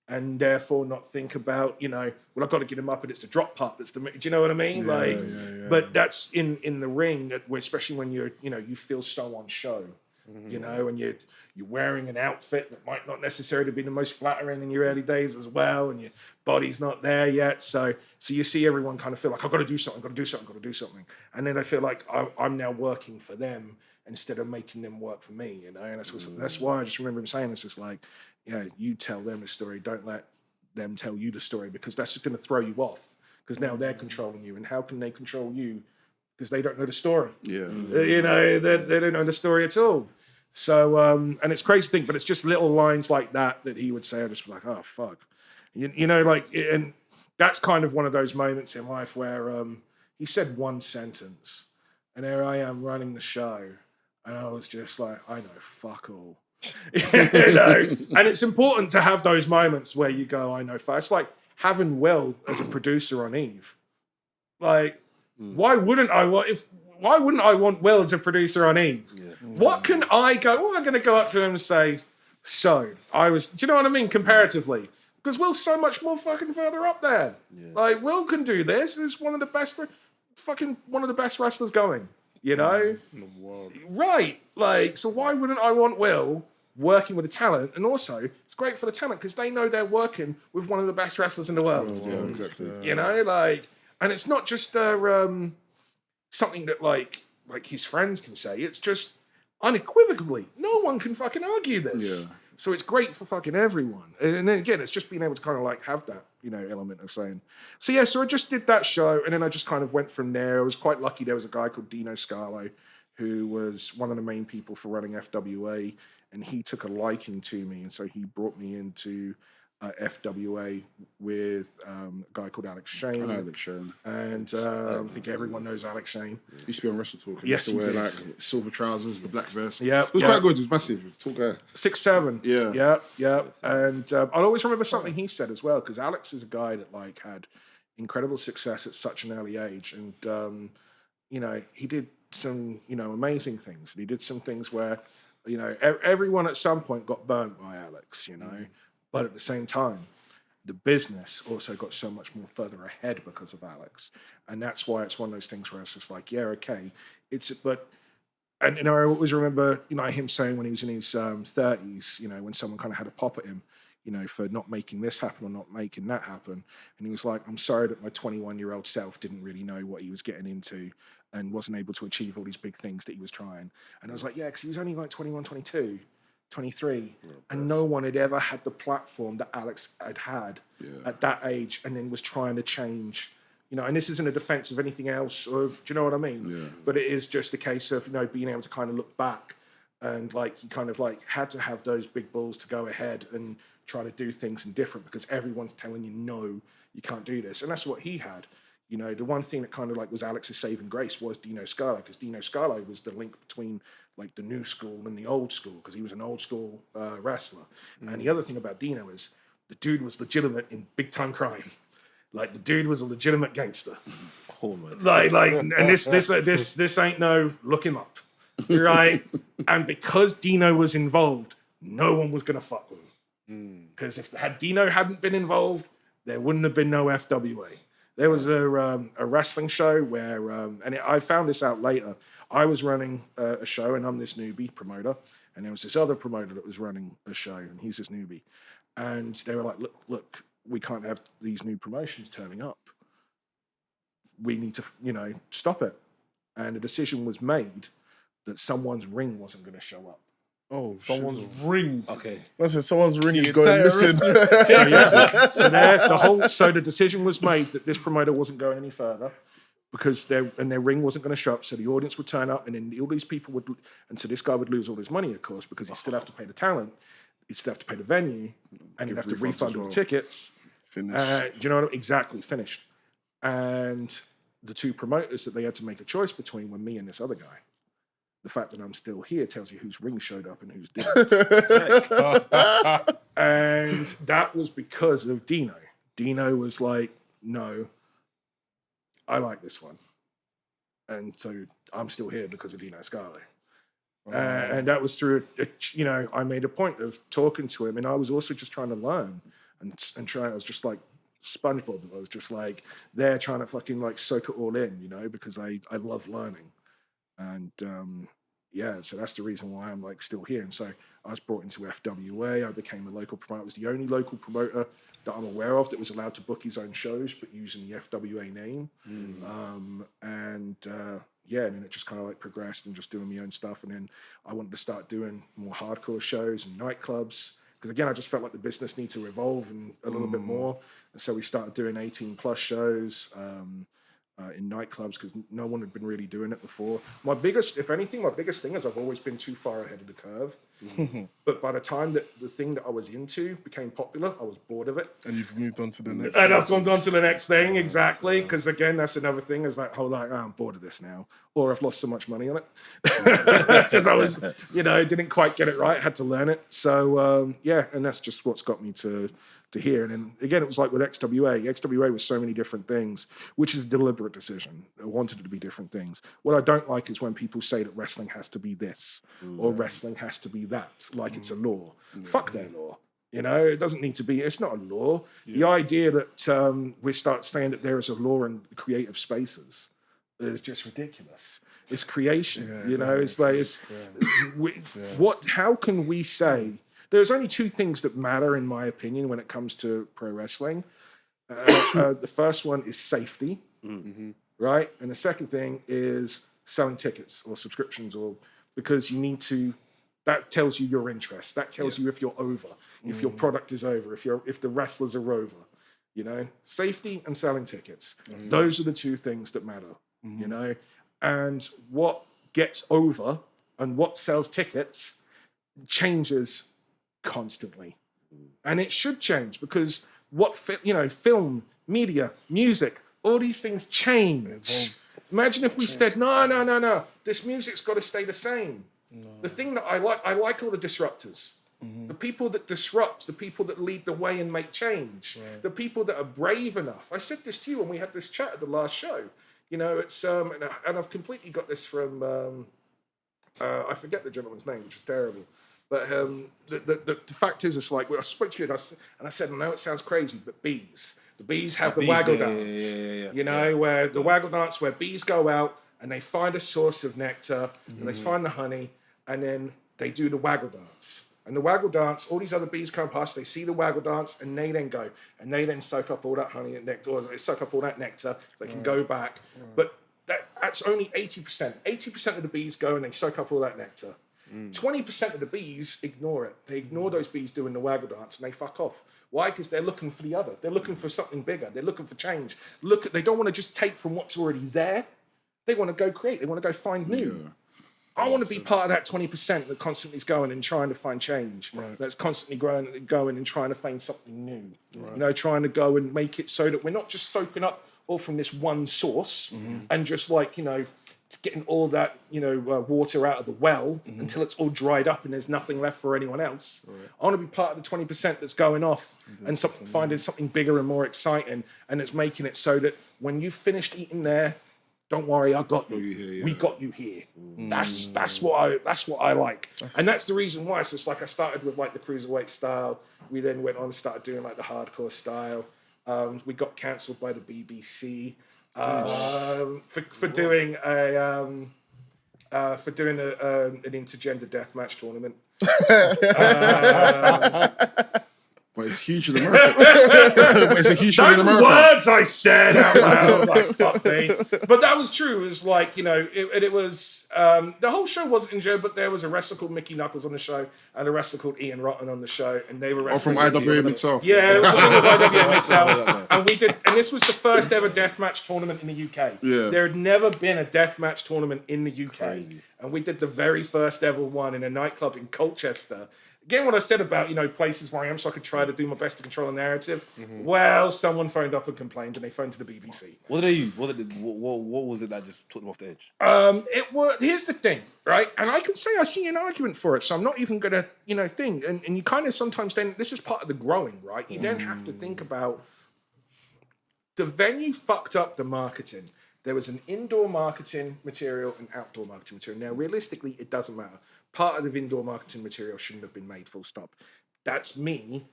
[SPEAKER 6] and therefore not think about, well, I've got to get him up and it's the drop part that's do you know what I mean? But that's in the ring, especially when you're, you feel so on show, and you're wearing an outfit that might not necessarily be the most flattering in your early days as well, and your body's not there yet. So you see everyone kind of feel like, I've got to do something, and then I feel like I'm now working for them instead of making them work for me, and that's why I just remember him saying it's just like, you tell them the story, don't let them tell you the story, because that's just going to throw you off, because now they're controlling you, and how can they control you? Because they don't know the story.
[SPEAKER 4] Yeah.
[SPEAKER 6] They don't know the story at all. So, and it's crazy to think, but it's just little lines like that he would say. I just be like, oh, fuck. And that's kind of one of those moments in life where he said one sentence, and there I am running the show, and I was just like, I know fuck all. And it's important to have those moments where you go, I know fuck. It's like having Will as a producer on Eve. Like, why wouldn't I want Will as a producer on Eve? Yeah. What can I go? Well, I'm going to go up to him and say, do you know what I mean? Comparatively, because Will's so much more fucking further up there. Yeah. Like, Will can do this. He's one of the best wrestlers going. In the world. Right. Like, so why wouldn't I want Will working with the talent? And also, it's great for the talent because they know they're working with one of the best wrestlers in the world.
[SPEAKER 4] Yeah, exactly.
[SPEAKER 6] And it's not just something that like his friends can say. It's just unequivocally, no one can fucking argue this. Yeah. So it's great for fucking everyone. And then again, it's just being able to kind of like have that, element of saying. So I just did that show, and then I just kind of went from there. I was quite lucky. There was a guy called Dino Scarlo, who was one of the main people for running FWA, and he took a liking to me, and so he brought me into FWA with a guy called Alex Shane.
[SPEAKER 4] I know Alex Shane.
[SPEAKER 6] And I think everyone knows Alex Shane.
[SPEAKER 4] He used to be on Wrestle Talk.
[SPEAKER 6] Yes,
[SPEAKER 4] he used to wear like silver trousers, the black vest.
[SPEAKER 6] Yeah,
[SPEAKER 4] it was quite good. He was massive. Tall guy.
[SPEAKER 6] 6'7".
[SPEAKER 4] Yeah.
[SPEAKER 6] Yeah. And I'll always remember something he said as well, because Alex is a guy that like had incredible success at such an early age, and he did some amazing things. And he did some things where everyone at some point got burnt by Alex. But at the same time, the business also got so much more further ahead because of Alex. And that's why it's one of those things where it's just like, yeah, okay. And I always remember, him saying when he was in his 30s, when someone kind of had a pop at him, for not making this happen or not making that happen. And he was like, I'm sorry that my 21-year-old self didn't really know what he was getting into and wasn't able to achieve all these big things that he was trying. And I was like, yeah, because he was only like 21, 22. 23, and no one had ever had the platform that Alex had at that age, and then was trying to change, and this isn't a defense of anything else, do you know what I mean? Yeah. But it is just a case of, being able to kind of look back, and like he kind of like had to have those big balls to go ahead and try to do things different, because everyone's telling you, no, you can't do this. And that's what he had. The one thing that kind of like was Alex's saving grace was Dino Scarlo, because Dino Scarlo was the link between like the new school and the old school, because he was an old school wrestler. And the other thing about Dino is the dude was legitimate in big time crime. Like the dude was a legitimate gangster. Oh my God. And this ain't no look him up, right? And because Dino was involved, no one was gonna fuck with him. Because if Dino hadn't been involved, there wouldn't have been no FWA. There was a wrestling show where, I found this out later. I was running a show, and I'm this newbie promoter, and there was this other promoter that was running a show, and he's this newbie. And they were like, look, we can't have these new promotions turning up. We need to, stop it. And a decision was made that someone's ring wasn't going to show up.
[SPEAKER 5] Oh,
[SPEAKER 6] someone's ring.
[SPEAKER 3] Okay.
[SPEAKER 5] Listen, someone's ring is going missing.
[SPEAKER 6] So the decision was made that this promoter wasn't going any further, because their ring wasn't going to show up. So the audience would turn up, and then all these people would, and so this guy would lose all his money, of course, because he'd still have to pay the talent, he'd still have to pay the venue, and he'd have to refund all the tickets.
[SPEAKER 5] Finished.
[SPEAKER 6] Do you know what I mean? Exactly, finished. And the two promoters that they had to make a choice between were me and this other guy. The fact that I'm still here tells you whose ring showed up and whose didn't. And that was because of Dino. Dino was like, no, I like this one. And so I'm still here because of Dino Scarlo. And that was through, I made a point of talking to him, and I was also just trying to learn. and trying. I was just like SpongeBob. I was just like there trying to fucking like soak it all in, because I love learning, and so that's the reason why I'm like still here. And so I was brought into FWA. I became a local promoter. I was the only local promoter that I'm aware of that was allowed to book his own shows, but using the FWA name. And then it just kind of like progressed and just doing my own stuff. And then I wanted to start doing more hardcore shows and nightclubs. Because again, I just felt like the business needs to evolve and a little bit more. And so we started doing 18 plus shows in nightclubs because no one had been really doing it before. My biggest thing is I've always been too far ahead of the curve. But by the time that the thing that I was into became popular, I was bored of it.
[SPEAKER 5] And you've moved on to the next.
[SPEAKER 6] And I've gone on to the next thing, exactly. Because again, that's another thing is like, I'm bored of this now. Or I've lost so much money on it. Because I was, didn't quite get it right, had to learn it. So, and that's just what's got me to here. And then again, it was like with XWA. XWA was so many different things, which is a deliberate decision. I wanted it to be different things. What I don't like is when people say that wrestling has to be this or wrestling has to be that, like it's a law. Fuck their law. It doesn't need to be. It's not a law. The idea that we start saying that there is a law in creative spaces is just ridiculous. It's creation. How can we say? There's only two things that matter, in my opinion, when it comes to pro wrestling. The first one is safety, right? And the second thing is selling tickets or subscriptions, or because you need to. That tells you your interest. That tells you if you're over, if your product is over, if the wrestlers are over. Safety and selling tickets. Those are the two things that matter. And what gets over and what sells tickets changes constantly, and it should change because film, media, music, all these things change. Imagine if we said, no, this music's got to stay the same. The thing that I like all the disruptors, the people that disrupt, the people that lead the way and make change, the people that are brave enough. I said this to you when we had this chat at the last show. It's and I've completely got this from I forget the gentleman's name, which is terrible. But the fact is, it's like, I spoke to you and I said, I know it sounds crazy, but bees. The bees have the waggle dance, where the waggle dance, where bees go out and they find a source of nectar and they find the honey and then they do the waggle dance. And the waggle dance, all these other bees come past, they see the waggle dance and they then go and they then soak up all that honey and nectar, or they soak up all that nectar so they can go back. But that's only 80%. 80% of the bees go and they soak up all that nectar. 20% of the bees ignore it. They ignore those bees doing the waggle dance and they fuck off. Why? Because they're looking for the other. They're looking for something bigger. They're looking for change. They don't want to just take from what's already there. They want to go create. They want to go find new. Yeah. I want to be part of that 20% that constantly is going and trying to find change. That's constantly going and trying to find something new. Trying to go and make it so that we're not just soaking up all from this one source and just like, getting all that, water out of the well until it's all dried up and there's nothing left for anyone else. I want to be part of the 20% that's going off and finding something bigger and more exciting, and it's making it so that when you've finished eating there, don't worry, I got you. We got you here. That's what I like, and that's the reason why. So it's like I started with like the cruiserweight style. We then went on and started doing like the hardcore style. We got cancelled by the BBC. For doing an intergender deathmatch tournament.
[SPEAKER 4] But it's huge in America. But it's a huge thing in America.
[SPEAKER 6] Words I said out loud, like fuck me. But that was true. It was like, it was the whole show wasn't injured, but there was a wrestler called Mickey Knuckles on the show and a wrestler called Ian Rotten on the show, and they were wrestling.
[SPEAKER 4] From IWA Mid-South.
[SPEAKER 6] Yeah, it was a thing of IWA Mid-South. And this was the first ever deathmatch tournament in the UK.
[SPEAKER 4] Yeah.
[SPEAKER 6] There had never been a deathmatch tournament in the UK.
[SPEAKER 3] Crazy.
[SPEAKER 6] And we did the very first ever one in a nightclub in Colchester. Again, what I said about, places where I am, so I could try to do my best to control the narrative. Well, someone phoned up and complained, and they phoned to the BBC.
[SPEAKER 3] What did they use? What was it that just took them off the edge?
[SPEAKER 6] Here's the thing, right? And I can say I see an argument for it, so I'm not even going to, think. And you kind of sometimes then, this is part of the growing, right? You then have to think about the venue fucked up the marketing. There was an indoor marketing material and outdoor marketing material. Now, realistically, it doesn't matter. Part of the indoor marketing material shouldn't have been made, full stop. That's me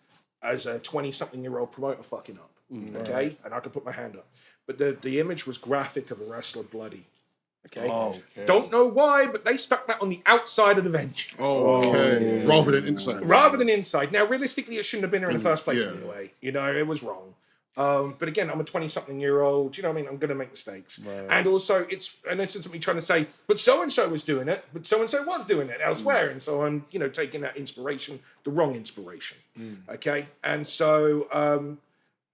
[SPEAKER 6] as a 20-something-year-old promoter fucking up, okay? And I could put my hand up. But the image was graphic of a wrestler bloody, okay? Don't know why, but they stuck that on the outside of the venue.
[SPEAKER 4] Okay. Rather than inside.
[SPEAKER 6] Rather than inside. Now, realistically, it shouldn't have been there in the first place anyway. You know, it was wrong. But again, I'm a 20-something-year-old. You know what I mean? I'm going to make mistakes. And also, it's me trying to say, but so-and-so was doing it, but so-and-so was doing it elsewhere. And so I'm, taking that inspiration, the wrong inspiration. Okay? And so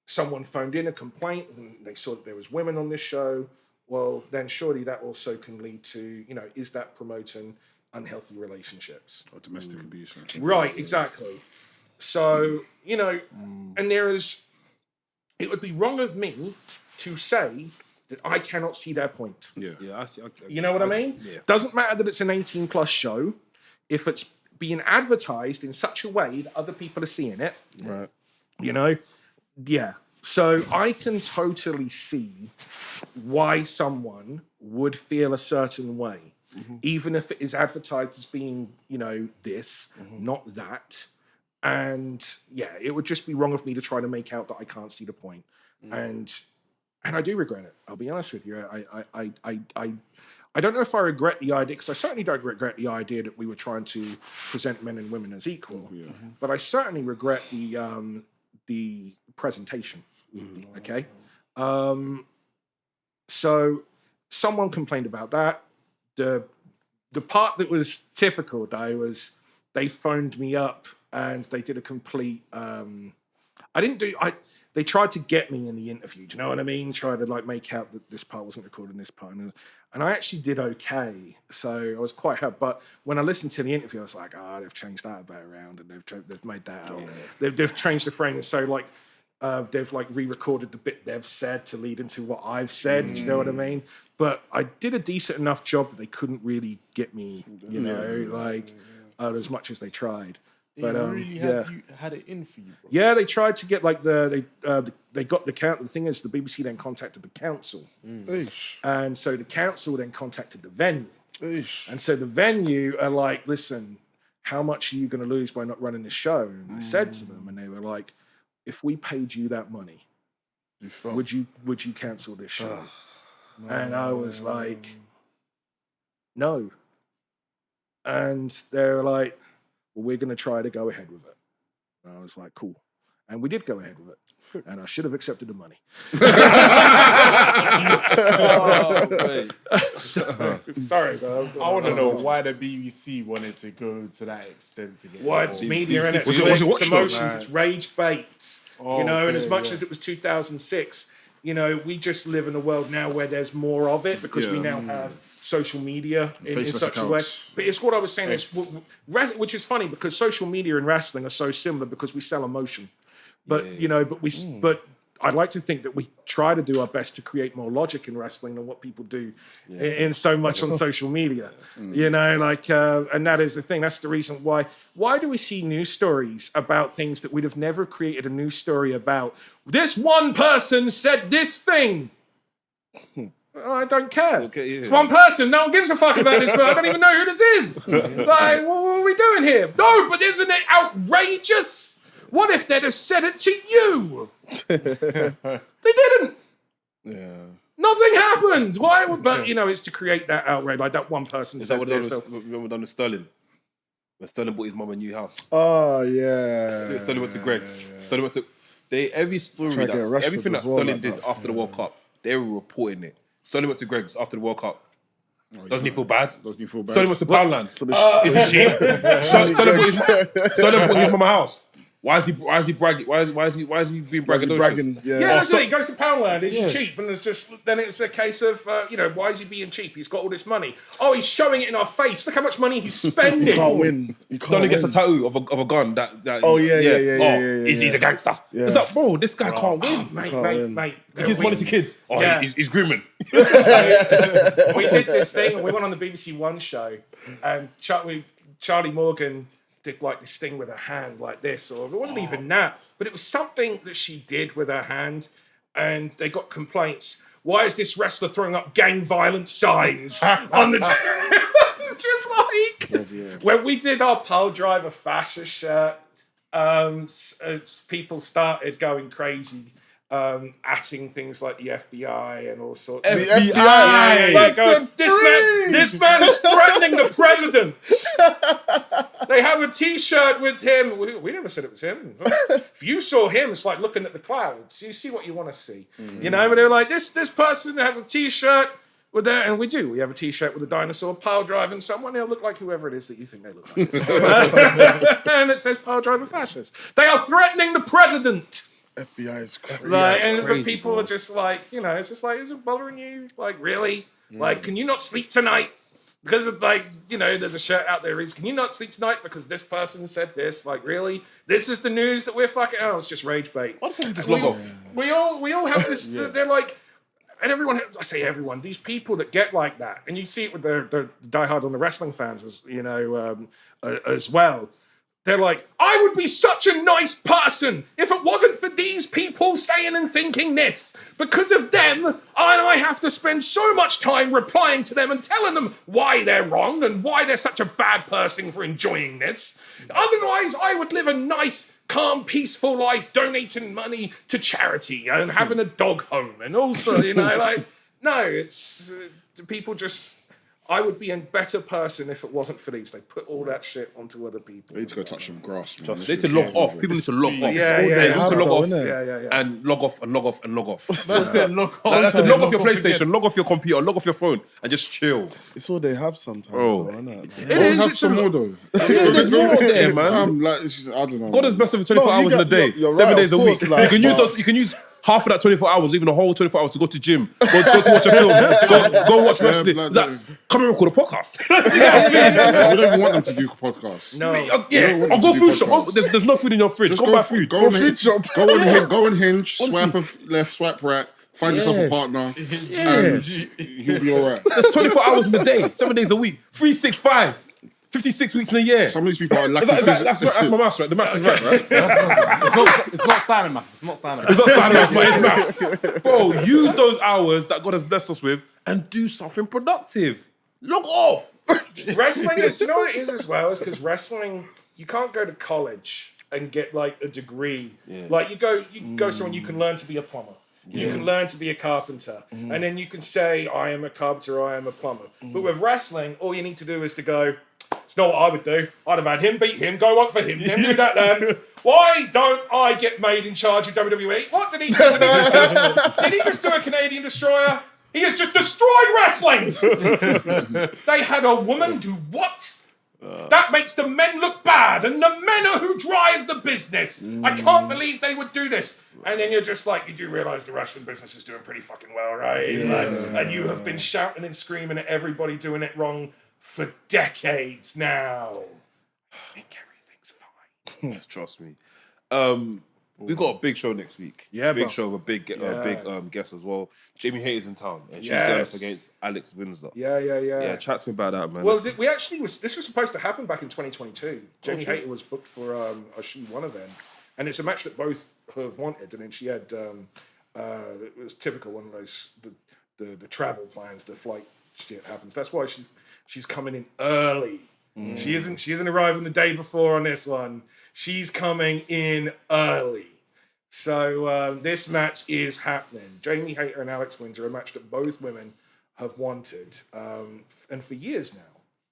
[SPEAKER 6] someone phoned in a complaint, and they saw that there was women on this show. Well, then surely that also can lead to, is that promoting unhealthy relationships?
[SPEAKER 4] Or domestic abuse.
[SPEAKER 6] Right, exactly. So, and it would be wrong of me to say that I cannot see their point.
[SPEAKER 3] Yeah, I see.
[SPEAKER 6] You know what I mean?
[SPEAKER 3] Yeah.
[SPEAKER 6] Doesn't matter that it's an 18+ show. If it's being advertised in such a way that other people are seeing it,
[SPEAKER 5] Right.
[SPEAKER 6] Yeah. So I can totally see why someone would feel a certain way, even if it is advertised as being, this, not that. And it would just be wrong of me to try to make out that I can't see the point. And I do regret it. I'll be honest with you. I don't know if I regret the idea, because I certainly don't regret the idea that we were trying to present men and women as equal. But I certainly regret the presentation. Okay. So someone complained about that. The part that was typical though was they phoned me up and they did a complete they tried to get me in the interview, do you know what I mean? Tried to make out that this part wasn't recorded in this part. And I actually did okay. So I was quite hurt. But when I listened to the interview, I was like, they've changed that a bit around and they've made that out. They've changed the framing. So they've re-recorded the bit they've said to lead into what I've said. Do you know what I mean? But I did a decent enough job that they couldn't really get me, as much as they tried. But
[SPEAKER 7] you had it in for you, bro.
[SPEAKER 6] Yeah, they tried to get they got the count. The thing is, the BBC then contacted the council, and so the council then contacted the venue, and so the venue are like, "Listen, how much are you going to lose by not running the show?" And I said to them, and they were like, "If we paid you that money, would you cancel this show?" And I was like, "No." And they were like, "Well, we're going to try to go ahead with it." And I was like, "Cool." And we did go ahead with it. And I should have accepted the money. Sorry, bro.
[SPEAKER 7] I want to know why the BBC wanted to go to that extent to get
[SPEAKER 6] Well, it's media, innit?
[SPEAKER 4] Was it
[SPEAKER 6] It's emotions, it's rage bait. And as much as it was 2006, we just live in a world now where there's more of it because we now have social media in such a way. But it's what I was saying, which is funny because social media and wrestling are so similar because we sell emotion. But, but I'd like to think that we try to do our best to create more logic in wrestling than what people do in so much on social media. And that is the thing. That's the reason why. Why do we see news stories about things that we'd have never created a news story about? This one person said this thing. I don't care. It's one person. No one gives a fuck about this, but I don't even know who this is. What are we doing here? No, but isn't it outrageous? What if they'd have said it to you? They didn't.
[SPEAKER 5] Yeah.
[SPEAKER 6] Nothing happened. Why? But it's to create that outrage. Like that one person.
[SPEAKER 3] Is that what we done with Sterling? When Sterling bought his mum a new house.
[SPEAKER 5] Oh yeah.
[SPEAKER 3] Sterling went to Greg's. Sterling went to. Every story everything that Sterling did after the World Cup, they were reporting it. Sterling went to Greg's after the World Cup. Doesn't he feel bad? Sterling went to Poundland. Is he cheap? Sterling bought his mum a house. Why is he bragging? Why is he being braggadocious?
[SPEAKER 6] That's it. He goes to Poundland. Is he cheap? And then it's a case of why is he being cheap? He's got all this money. Oh, he's showing it in our face. Look how much money he's spending.
[SPEAKER 5] You can't win.
[SPEAKER 3] Sterling gets a tattoo of a gun. He's a gangster.
[SPEAKER 5] Yeah.
[SPEAKER 3] It's like, bro, this guy can't win.
[SPEAKER 6] Mate.
[SPEAKER 3] He gives money to kids. He's grooming.
[SPEAKER 6] We did this thing. And we went on the BBC One show, and Charlie Morgan did this thing with her hand like this, or it wasn't even that, but it was something that she did with her hand, and they got complaints. Why is this wrestler throwing up gang violence signs on the just when we did our Pile Driver fascia shirt, people started going crazy, atting things like the FBI and all sorts of
[SPEAKER 5] FBI.
[SPEAKER 6] This man is threatening the president. They have a T-shirt with him. We never said it was him. If you saw him, it's like looking at the clouds. You see what you want to see. You know, but they're like, this person has a T-shirt with that, and we do. We have a T-shirt with a dinosaur pile driving someone. They'll look like whoever it is that you think they look like. And it says pile driver fascist. They are threatening the president.
[SPEAKER 5] FBI is crazy.
[SPEAKER 6] The people are just like, it's just like, is it bothering you? Like, really? Like, can you not sleep tonight? Because of there's a shirt out there reads, can you not sleep tonight because this person said this? Like, really? This is the news that we're fucking. Oh, it's just rage bait.
[SPEAKER 3] Why don't you just log off?
[SPEAKER 6] We all have this. They're like, and everyone. I say everyone. These people that get like that, and you see it with the diehard on the wrestling fans, as well. They're like, I would be such a nice person if it wasn't for these people saying and thinking this. Because of them, I have to spend so much time replying to them and telling them why they're wrong and why they're such a bad person for enjoying this. Otherwise, I would live a nice, calm, peaceful life, donating money to charity and having a dog home. And also, no, it's people just... I would be a better person if it wasn't for these. They put all that shit onto other people.
[SPEAKER 4] They need to go touch some grass, man.
[SPEAKER 3] They need to log off. People need to log off.
[SPEAKER 6] Yeah.
[SPEAKER 3] They need to log off
[SPEAKER 6] Yeah.
[SPEAKER 3] and log off and log off and log off.
[SPEAKER 7] That's it. Log off.
[SPEAKER 3] That's it. Log off your PlayStation, log off your computer, log off your phone, and just chill.
[SPEAKER 5] It's all they have sometimes,
[SPEAKER 3] Bro.
[SPEAKER 5] though, isn't it?
[SPEAKER 6] It
[SPEAKER 4] Don't
[SPEAKER 6] is.
[SPEAKER 4] have
[SPEAKER 6] It's
[SPEAKER 4] some
[SPEAKER 6] a-
[SPEAKER 4] more though.
[SPEAKER 3] There's more there, man.
[SPEAKER 4] I don't know.
[SPEAKER 3] God is blessed with 24
[SPEAKER 5] No, you
[SPEAKER 3] hours in a
[SPEAKER 5] get-
[SPEAKER 3] day,
[SPEAKER 5] you're
[SPEAKER 3] 7
[SPEAKER 5] right,
[SPEAKER 3] days a
[SPEAKER 5] of
[SPEAKER 3] week.
[SPEAKER 5] course, like,
[SPEAKER 3] You can use half of that 24 hours, even the whole 24 hours to go to gym, go to watch a film, go watch wrestling.
[SPEAKER 4] blood,
[SPEAKER 3] Like,
[SPEAKER 4] yeah.
[SPEAKER 3] come and record a podcast.
[SPEAKER 4] We don't even want them to do podcasts.
[SPEAKER 6] No.
[SPEAKER 3] Yeah,
[SPEAKER 4] want
[SPEAKER 3] I'll
[SPEAKER 4] to
[SPEAKER 3] go
[SPEAKER 4] do
[SPEAKER 3] food shop.
[SPEAKER 4] podcasts.
[SPEAKER 3] Oh, there's no food in your fridge. Go buy food.
[SPEAKER 4] Go on Hinge, swipe left, swipe right, find yourself a partner, and you'll be all right.
[SPEAKER 3] There's 24 hours in a day, 7 days a week, 365, 56 weeks in a year.
[SPEAKER 4] Some of these people are
[SPEAKER 3] Is
[SPEAKER 4] lacking
[SPEAKER 3] that-
[SPEAKER 4] physical.
[SPEAKER 3] that's my maths, right? The maths is right, right?
[SPEAKER 7] It's not standing math. It's not standing
[SPEAKER 3] It's
[SPEAKER 7] math.
[SPEAKER 3] not standard maths, but it's maths. Bro, use those hours that God has blessed us with and do something productive. Log off.
[SPEAKER 6] Wrestling is, do you know what it is as well? Is because wrestling, you can't go to college and get like a degree. Like you can go somewhere, you can learn to be a plumber. You can learn to be a carpenter. And then you can say, I am a carpenter, I am a plumber. But with wrestling, all you need to do is to go, it's not what I would do. I'd have had him beat him, go work for him, then do that then. Why don't I get made in charge of WWE? What did he do? Did he just do a Canadian Destroyer? He has just destroyed wrestling. They had a woman do what? That makes the men look bad, and the men are who drive the business. I can't believe they would do this. And then you're just like, you do realise the wrestling business is doing pretty fucking well, right? And you have been shouting and screaming at everybody doing it wrong for decades now. I think everything's fine.
[SPEAKER 3] Trust me. We've got a big show next week.
[SPEAKER 6] Yeah,
[SPEAKER 3] big
[SPEAKER 6] bruv.
[SPEAKER 3] show with a big guest as well. Jamie Hayter's in town, and she's
[SPEAKER 6] Yes.
[SPEAKER 3] going up against Alex Windsor.
[SPEAKER 6] Yeah.
[SPEAKER 3] Chat to me about that, man.
[SPEAKER 6] Well,
[SPEAKER 3] That's-
[SPEAKER 6] we actually this was supposed to happen back in 2022. Jamie Hayter was booked for a She Won event, and it's a match that both have wanted. And then she had it was typical one of those the travel plans, the flight shit happens. That's why she's coming in early. She isn't arriving the day before on this one. She's coming in early. So this match is happening. Jamie Hayter and Alex Windsor, a match that both women have wanted, and for years now.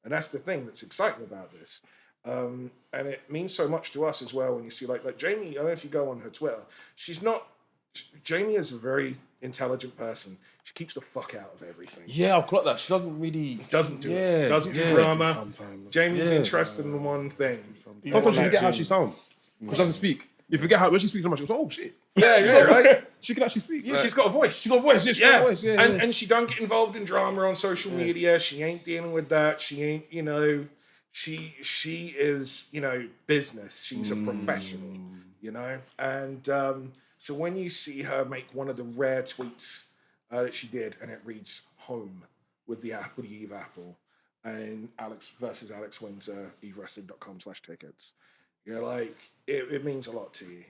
[SPEAKER 6] And that's the thing that's exciting about this. And it means so much to us as well when you see like Jamie, I don't know if you go on her Twitter, Jamie is a very intelligent person. She keeps the fuck out of everything.
[SPEAKER 3] yeah, I'll clock that. She doesn't really.
[SPEAKER 6] Doesn't do
[SPEAKER 3] Yeah,
[SPEAKER 6] it. Doesn't do
[SPEAKER 3] yeah.
[SPEAKER 6] drama.
[SPEAKER 5] Sometimes.
[SPEAKER 6] Jamie's interested in one thing.
[SPEAKER 3] Sometimes you forget how she sounds. She doesn't speak. You forget how when she speaks so much, you go, oh shit.
[SPEAKER 6] Yeah, right?
[SPEAKER 3] She can actually speak.
[SPEAKER 6] Yeah, she's got a voice.
[SPEAKER 3] She's got a voice. Yeah, she's got a voice. Yeah, yeah.
[SPEAKER 6] And she don't get involved in drama on social media. She ain't dealing with that. She ain't, she is, business. She's a professional, And so when you see her make one of the rare tweets that she did, and it reads "Home" with the Eve Apple, and Alex versus Alex Windsor, EveWrestling.com/tickets. You're like, it means a lot to you,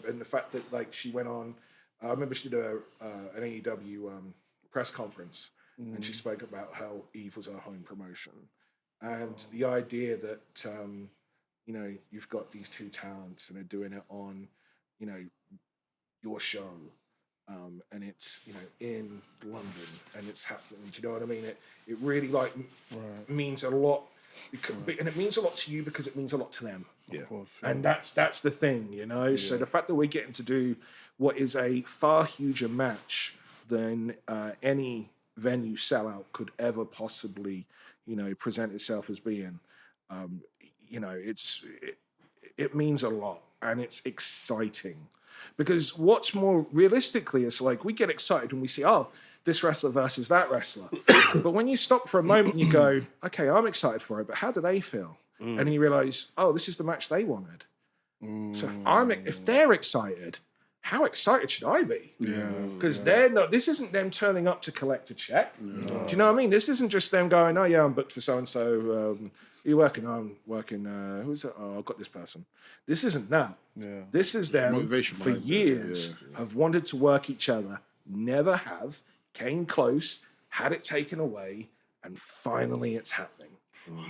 [SPEAKER 6] and the fact that she went on. I remember she did an AEW press conference, and she spoke about how Eve was her home promotion, and the idea that you know, you've got these two talents and they're doing it on, you know, your show. And it's, you know, in London and it's happening. Do you know what I mean? It really like means a lot. And it means a lot to you because it means a lot to them.
[SPEAKER 5] Of course.
[SPEAKER 6] And that's the thing, you know. So the fact that we're getting to do what is a far huger match than any venue sellout could ever possibly, you know, present itself as being, you know, it means a lot and it's exciting. Because what's more realistically, it's like we get excited when we see, oh, this wrestler versus that wrestler. But when you stop for a moment, you go, okay, I'm excited for it, but how do they feel? And then you realize, oh, this is the match they wanted. So if they're excited, how excited should I be? Because they're not. This isn't them turning up to collect a check. Do you know what I mean? This isn't just them going, oh yeah, I'm booked for so and so. Are you working? I'm working. Who's that? Oh, I've got this person. This isn't that. This is them
[SPEAKER 4] Motivation
[SPEAKER 6] for
[SPEAKER 4] behind it.
[SPEAKER 6] years have wanted to work each other, never have, came close, had it taken away, and finally it's happening.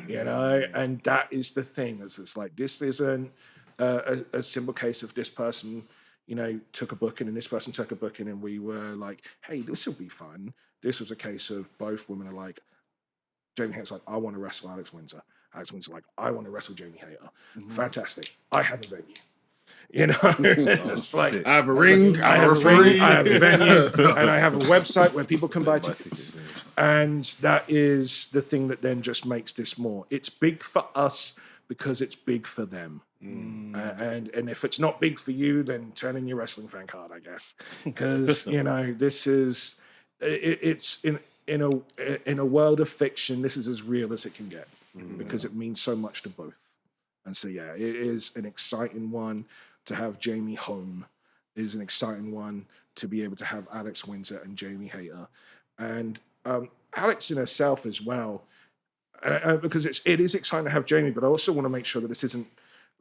[SPEAKER 6] You know, and that is the thing. It's like this isn't a simple case of this person, you know, took a booking and this person took a booking and we were like, hey, this will be fun. This was a case of both women are like, Jamie Hayter's like, I want to wrestle Alex Windsor. Alex Windsor's like, I want to wrestle Jamie Hayter. Fantastic. I have a venue. You know, it's like
[SPEAKER 4] I have a ring,
[SPEAKER 6] I have a ring, I have a venue, and I have a website where people can buy tickets. And that is the thing that then just makes this more. It's big for us because it's big for them. And if it's not big for you, then turn in your wrestling fan card, I guess, because you know this is it's in a world of fiction. This is as real as it can get because it means so much to both. And so yeah, it is an exciting one to have Jamie home. It is an exciting one to be able to have Alex Windsor and Jamie Hayter, and Alex in herself as well, because it is exciting to have Jamie. But I also want to make sure that this isn't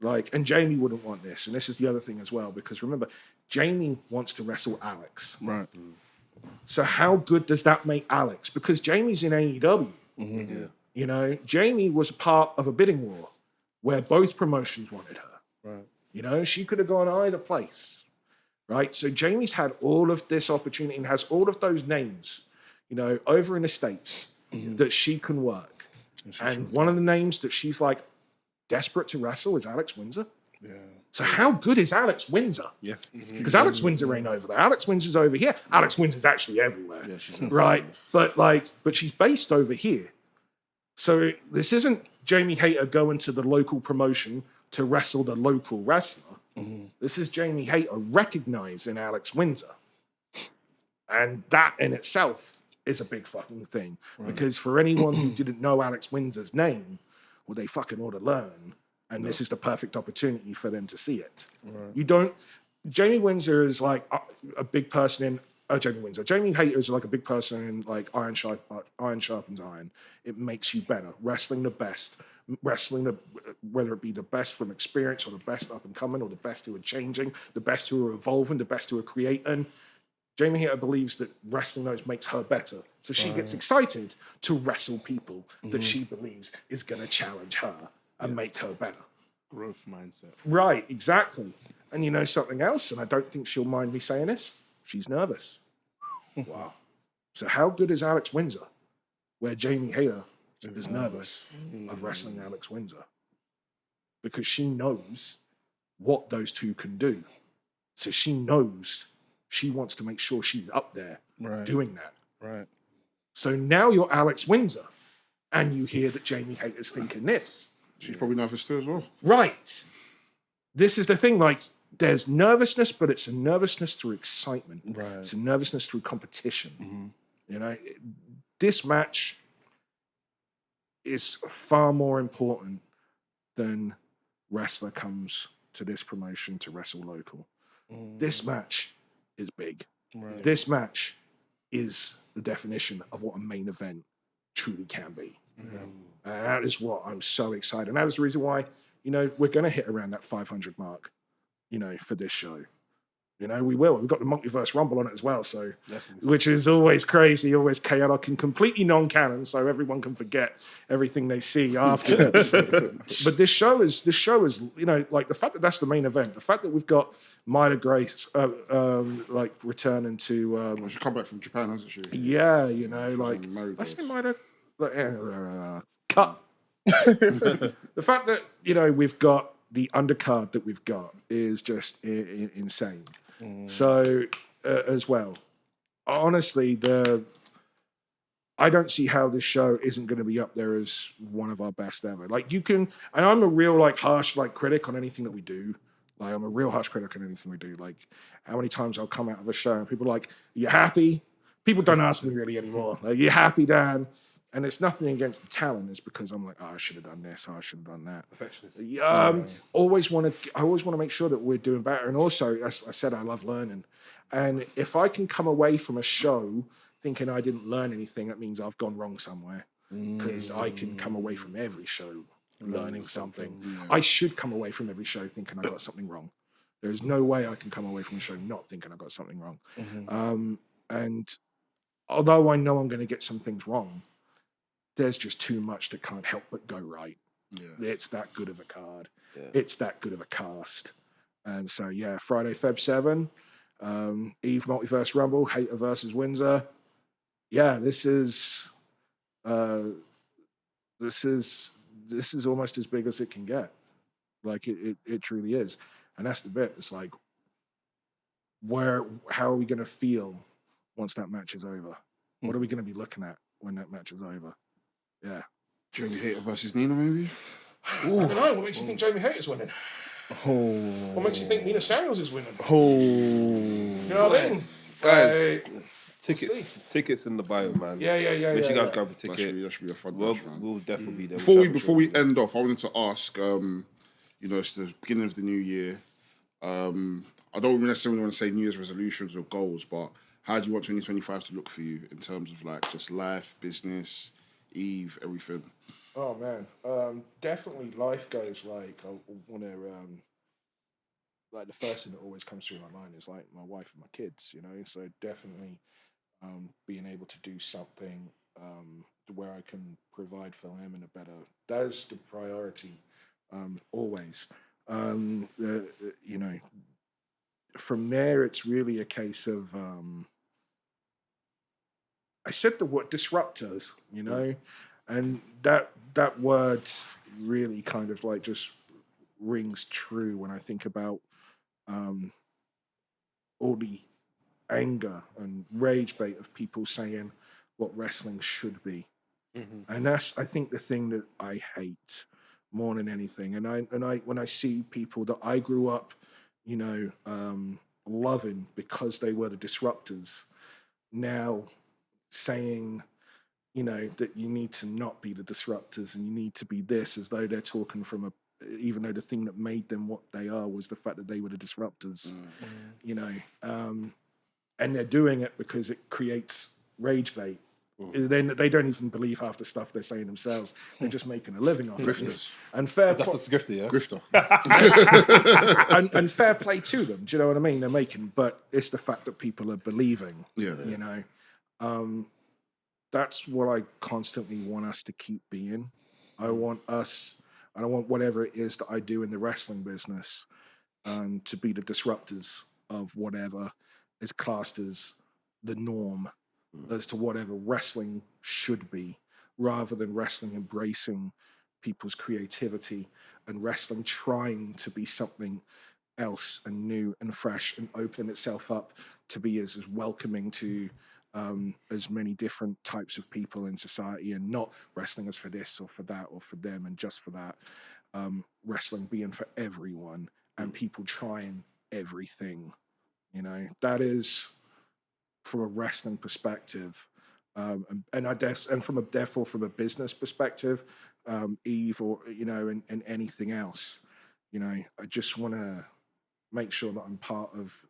[SPEAKER 6] like, and Jamie wouldn't want this, and this is the other thing as well, because remember, Jamie wants to wrestle Alex.
[SPEAKER 5] Right.
[SPEAKER 6] So how good does that make Alex? Because Jamie's in AEW. You know, Jamie was part of a bidding war where both promotions wanted her.
[SPEAKER 5] Right.
[SPEAKER 6] You know, she could have gone either place, right? So Jamie's had all of this opportunity and has all of those names, you know, over in the States that she can work. And one of the names that she's like desperate to wrestle is Alex Windsor.
[SPEAKER 5] Yeah.
[SPEAKER 6] So how good is Alex Windsor?
[SPEAKER 3] Yeah.
[SPEAKER 6] Because Alex Windsor ain't over there. Alex Windsor's over here. Alex Windsor's actually everywhere, right? But she's based over here. So this isn't Jamie Hayter going to the local promotion to wrestle the local wrestler. This is Jamie Hayter recognizing Alex Windsor. And that in itself is a big fucking thing. Because for anyone who didn't know Alex Windsor's name, well, they fucking ought to learn. And this is the perfect opportunity for them to see it. You don't... Jamie Windsor is like a big person in... Jamie Windsor. Jamie Hayter is like a big person in like iron sharpens iron. It makes you better. Wrestling the best. Whether it be the best from experience or the best up and coming or the best who are changing, the best who are evolving, the best who are creating. Jamie Hayter believes that wrestling those makes her better. So she gets excited to wrestle people that she believes is going to challenge her and make her better.
[SPEAKER 7] Growth mindset.
[SPEAKER 6] Right, exactly. And you know something else, and I don't think she'll mind me saying this, she's nervous. Wow. So how good is Alex Windsor? Where Jamie Hayter is nervous of wrestling Alex Windsor. Because she knows what those two can do. So she knows she wants to make sure she's up there doing that.
[SPEAKER 5] Right.
[SPEAKER 6] So now you're Alex Windsor, and you hear that Jamie Hayter's thinking this.
[SPEAKER 4] She's probably nervous too as well.
[SPEAKER 6] Right. This is the thing, like, there's nervousness, but it's a nervousness through excitement.
[SPEAKER 5] Right.
[SPEAKER 6] It's a nervousness through competition. You know, this match is far more important than wrestler comes to this promotion to wrestle local. This match is big.
[SPEAKER 5] Right.
[SPEAKER 6] This match is the definition of what a main event truly can be. That is what I'm so excited. And that is the reason why, you know, we're going to hit around that 500 mark, you know, for this show. You know, we will. We've got the Multiverse Rumble on it as well, so which is always crazy, always chaotic, and completely non-canon, so everyone can forget everything they see afterwards. But this show is, you know, like the fact that that's the main event, the fact that we've got Myra Grace, like returning to.
[SPEAKER 4] Well, she come back from Japan, hasn't she?
[SPEAKER 6] Yeah, you know, like
[SPEAKER 4] married
[SPEAKER 6] I
[SPEAKER 4] us.
[SPEAKER 6] say Myra. Cut. The fact that, you know, we've got the undercard that we've got is just insane. So as well, honestly, I don't see how this show isn't going to be up there as one of our best ever. Like you can, and I'm a real like harsh like critic on anything that we do. Like I'm a real harsh critic on anything we do. Like how many times I'll come out of a show and people are like, "You happy?" People don't ask me really anymore. Like, "You happy, Dan?" And it's nothing against the talent. It's because I'm like, oh, I should have done this. Oh, I should have done that.
[SPEAKER 3] Perfectionist.
[SPEAKER 6] I always want to make sure that we're doing better. And also, as I said, I love learning. And if I can come away from a show thinking I didn't learn anything, that means I've gone wrong somewhere. Because I can come away from every show learning something. I should come away from every show thinking I got something wrong. There's no way I can come away from a show not thinking I got something wrong. And although I know I'm going to get some things wrong, there's just too much that can't help but go right. Yeah. It's that good of a card. Yeah. It's that good of a cast. And so, yeah, Friday, Feb 7, Eve Multiverse Rumble, Hayter versus Windsor. Yeah, this is almost as big as it can get. Like it truly is. And that's the bit. It's like, how are we going to feel once that match is over? What are we going to be looking at when that match is over? Yeah.
[SPEAKER 4] Jamie Hayter versus Nina, maybe?
[SPEAKER 6] I don't know. What makes you think Jamie Hayter's winning? What makes you think Nina Samuels is winning? You know what I mean?
[SPEAKER 3] Guys, tickets in the bio, man.
[SPEAKER 6] Yeah.
[SPEAKER 3] Make sure you guys grab a ticket.
[SPEAKER 4] That should be a fun match, man.
[SPEAKER 3] We'll definitely be there.
[SPEAKER 4] Before we end off, I wanted to ask, you know, it's the beginning of the new year. I don't necessarily want to say New Year's resolutions or goals, but how do you want 2025 to look for you in terms of like just life, business, Eve, everything?
[SPEAKER 6] Oh man, definitely life goes like I want to like the first thing that always comes through my mind is like my wife and my kids, you know. So definitely being able to do something where I can provide for them in a better. That is the priority always. You know, from there it's really a case of. I said the word disruptors, you know, and that word really kind of like just rings true when I think about all the anger and rage bait of people saying what wrestling should be. And that's, I think, the thing that I hate more than anything. And I when I see people that I grew up, you know, loving because they were the disruptors, now saying, you know, that you need to not be the disruptors and you need to be this, as though they're talking from even though the thing that made them what they are was the fact that they were the disruptors, you know, and they're doing it because it creates rage bait. Then they don't even believe half the stuff they're saying themselves. They're just making a living off it. And fair
[SPEAKER 3] That's the grifter, yeah?
[SPEAKER 4] Grifter.
[SPEAKER 6] and fair play to them. Do you know what I mean? They're making, but it's the fact that people are believing. You know, that's what I constantly want us to keep being. I want us, and I want whatever it is that I do in the wrestling business to be the disruptors of whatever is classed as the norm as to whatever wrestling should be, rather than wrestling embracing people's creativity and wrestling trying to be something else and new and fresh and opening itself up to be as welcoming to as many different types of people in society, and not wrestling as for this or for that or for them and just for that. Wrestling being for everyone and people trying everything. You know, that is from a wrestling perspective, and I guess, and therefore from a business perspective, Eve, or you know, and anything else. You know, I just want to make sure that I'm part of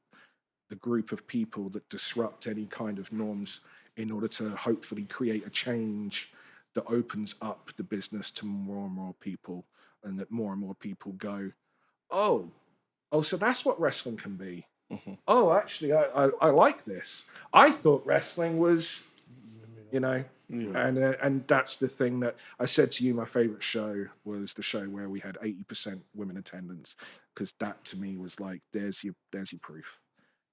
[SPEAKER 6] the group of people that disrupt any kind of norms in order to hopefully create a change that opens up the business to more and more people, and that more and more people go, oh, so that's what wrestling can be. oh, actually, I like this. I thought wrestling was, you know, and that's the thing that I said to you. My favorite show was the show where we had 80% women attendance, because that to me was like, there's your proof,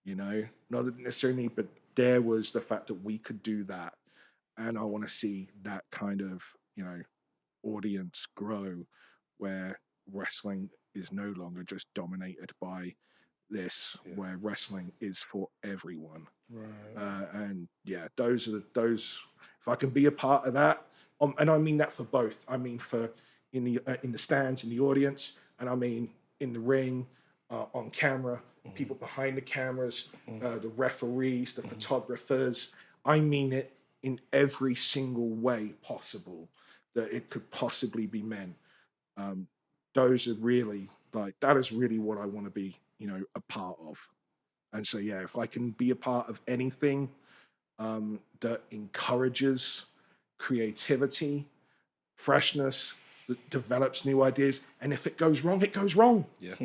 [SPEAKER 6] you know, not necessarily, but there was the fact that we could do that, and I want to see that kind of, you know, audience grow, where wrestling is no longer just dominated by this, where wrestling is for everyone.
[SPEAKER 5] Right.
[SPEAKER 6] And yeah, those. If I can be a part of that, and I mean that for both. I mean for in the stands, in the audience, and I mean in the ring, on camera, people behind the cameras, the referees, the photographers. I mean it in every single way possible that it could possibly be meant. Those are really that is really what I want to be, you know, a part of. And so, yeah, if I can be a part of anything that encourages creativity, freshness, that develops new ideas, and if it goes wrong, it goes wrong.
[SPEAKER 3] Yeah.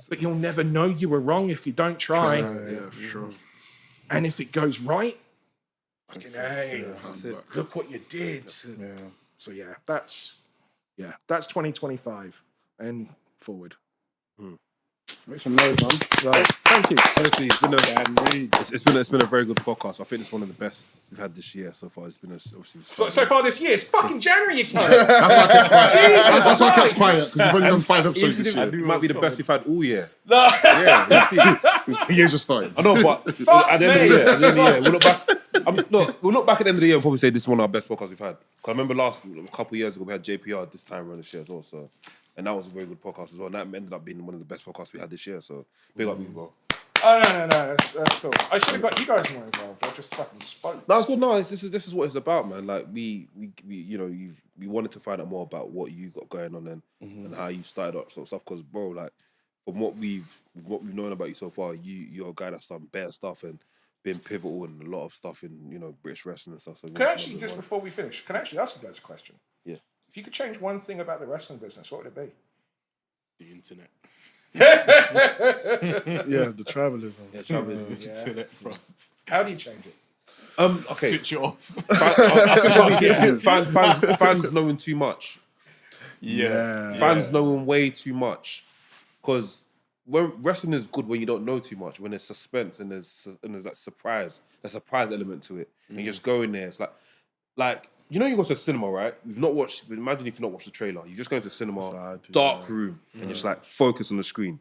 [SPEAKER 6] But you'll never know you were wrong if you don't try.
[SPEAKER 4] Yeah, for sure.
[SPEAKER 6] And if it goes right, hey,
[SPEAKER 3] That's it.
[SPEAKER 6] look what you did.
[SPEAKER 5] Yeah.
[SPEAKER 6] So yeah, that's 2025 and forward.
[SPEAKER 4] Make some noise, man.
[SPEAKER 6] Right. Thank you.
[SPEAKER 3] Honestly,
[SPEAKER 7] Dann Reed.
[SPEAKER 3] it's been a very good podcast. I think it's one of the best we've had this year so far. It's been obviously
[SPEAKER 6] So far this year, it's fucking January, you cunt.
[SPEAKER 4] That's why I kept quiet.
[SPEAKER 6] Jesus
[SPEAKER 4] That's why I kept
[SPEAKER 6] Christ.
[SPEAKER 4] quiet, because you've only done 5 episodes this year.
[SPEAKER 3] It might be the best we've had all year.
[SPEAKER 6] No.
[SPEAKER 3] Yeah, let's see.
[SPEAKER 4] The year just started.
[SPEAKER 3] I know, but
[SPEAKER 6] Fuck
[SPEAKER 3] at the end of the
[SPEAKER 6] me.
[SPEAKER 3] year, we'll look back at the end of the year and probably say this is one of our best podcasts we've had. Because I remember a couple of years ago we had JPR this time around this year as well. So, and that was a very good podcast as well. And that ended up being one of the best podcasts we had this year. So big up you, bro.
[SPEAKER 6] Oh no, that's cool. I should have got you guys more involved. I just fucking spoke.
[SPEAKER 3] No, it's good. No, this is what it's about, man. Like we you know, we wanted to find out more about what you got going on and how you started up sort of stuff. Because bro, like from what we've known about you so far, you're a guy that's done better stuff and been pivotal in a lot of stuff in, you know, British wrestling and stuff. So
[SPEAKER 6] Can I actually, just before we finish, can I actually ask you guys a question?
[SPEAKER 3] Yeah.
[SPEAKER 6] If you could change one thing about the wrestling business, what would it be?
[SPEAKER 7] The internet.
[SPEAKER 5] Yeah, the tribalism.
[SPEAKER 3] Yeah, tribalism.
[SPEAKER 7] Internet, bro.
[SPEAKER 6] How do you change it?
[SPEAKER 3] Okay.
[SPEAKER 7] Switch it off.
[SPEAKER 3] I think fans knowing too much.
[SPEAKER 5] Yeah.
[SPEAKER 3] Fans knowing way too much. Because when wrestling is good when you don't know too much, when there's suspense and there's that surprise element to it. And you just go in there, it's like you know, you go to a cinema, right? Imagine if you've not watched the trailer. You just go into a cinema, dark room, and just like focus on the screen.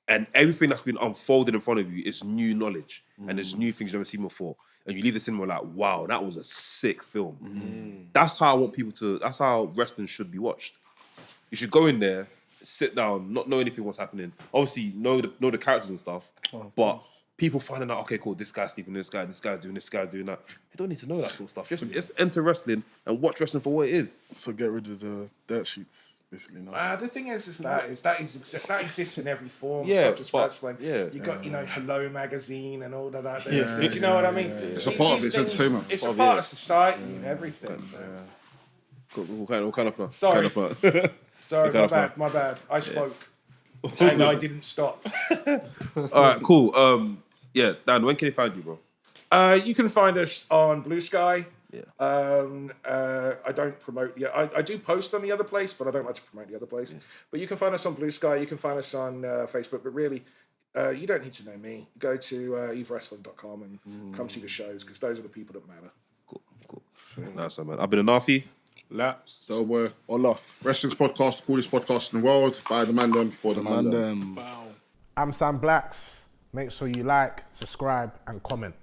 [SPEAKER 3] And everything that's been unfolded in front of you is new knowledge. And there's new things you've never seen before. And you leave the cinema like, wow, that was a sick film. That's how I want that's how wrestling should be watched. You should go in there, sit down, not know anything what's happening. Obviously, know the characters and stuff, but people finding out, okay, cool, this guy's sleeping, this guy's doing this, guy's doing that. You don't need to know that sort of stuff. Just enter wrestling and watch wrestling for what it is.
[SPEAKER 5] So get rid of the dirt sheets, basically. No.
[SPEAKER 6] The thing is that exists in every form.
[SPEAKER 3] Yeah,
[SPEAKER 6] it's not just
[SPEAKER 3] but-
[SPEAKER 6] wrestling.
[SPEAKER 3] yeah.
[SPEAKER 6] You got, you know, Hello Magazine and all of that.
[SPEAKER 5] Yeah,
[SPEAKER 6] Do you know what I mean?
[SPEAKER 4] It's a part of it, it's entertainment.
[SPEAKER 6] It's a part of society and everything.
[SPEAKER 3] Cool. What kind of fun?
[SPEAKER 6] Sorry.
[SPEAKER 3] Kind of fun.
[SPEAKER 6] Sorry, my bad. I spoke. And I didn't stop.
[SPEAKER 3] All right, cool. Yeah, Dan, when can they find you, bro?
[SPEAKER 6] You can find us on Blue Sky.
[SPEAKER 3] Yeah.
[SPEAKER 6] I don't promote. Yeah, I do post on the other place, but I don't like to promote the other place. Yeah. But you can find us on Blue Sky. You can find us on Facebook. But really, you don't need to know me. Go to evewrestling.com and come see the shows, because those are the people that matter.
[SPEAKER 3] Cool. Nice one, man. I've been a Nafi.
[SPEAKER 7] Laps.
[SPEAKER 4] So we're
[SPEAKER 5] Hola.
[SPEAKER 4] Wrestling's podcast, the coolest podcast in the world, by the Mandem, for the Mandem.
[SPEAKER 5] Mandem.
[SPEAKER 7] Wow.
[SPEAKER 8] I'm Sam Blacks. Make sure you like, subscribe, and comment.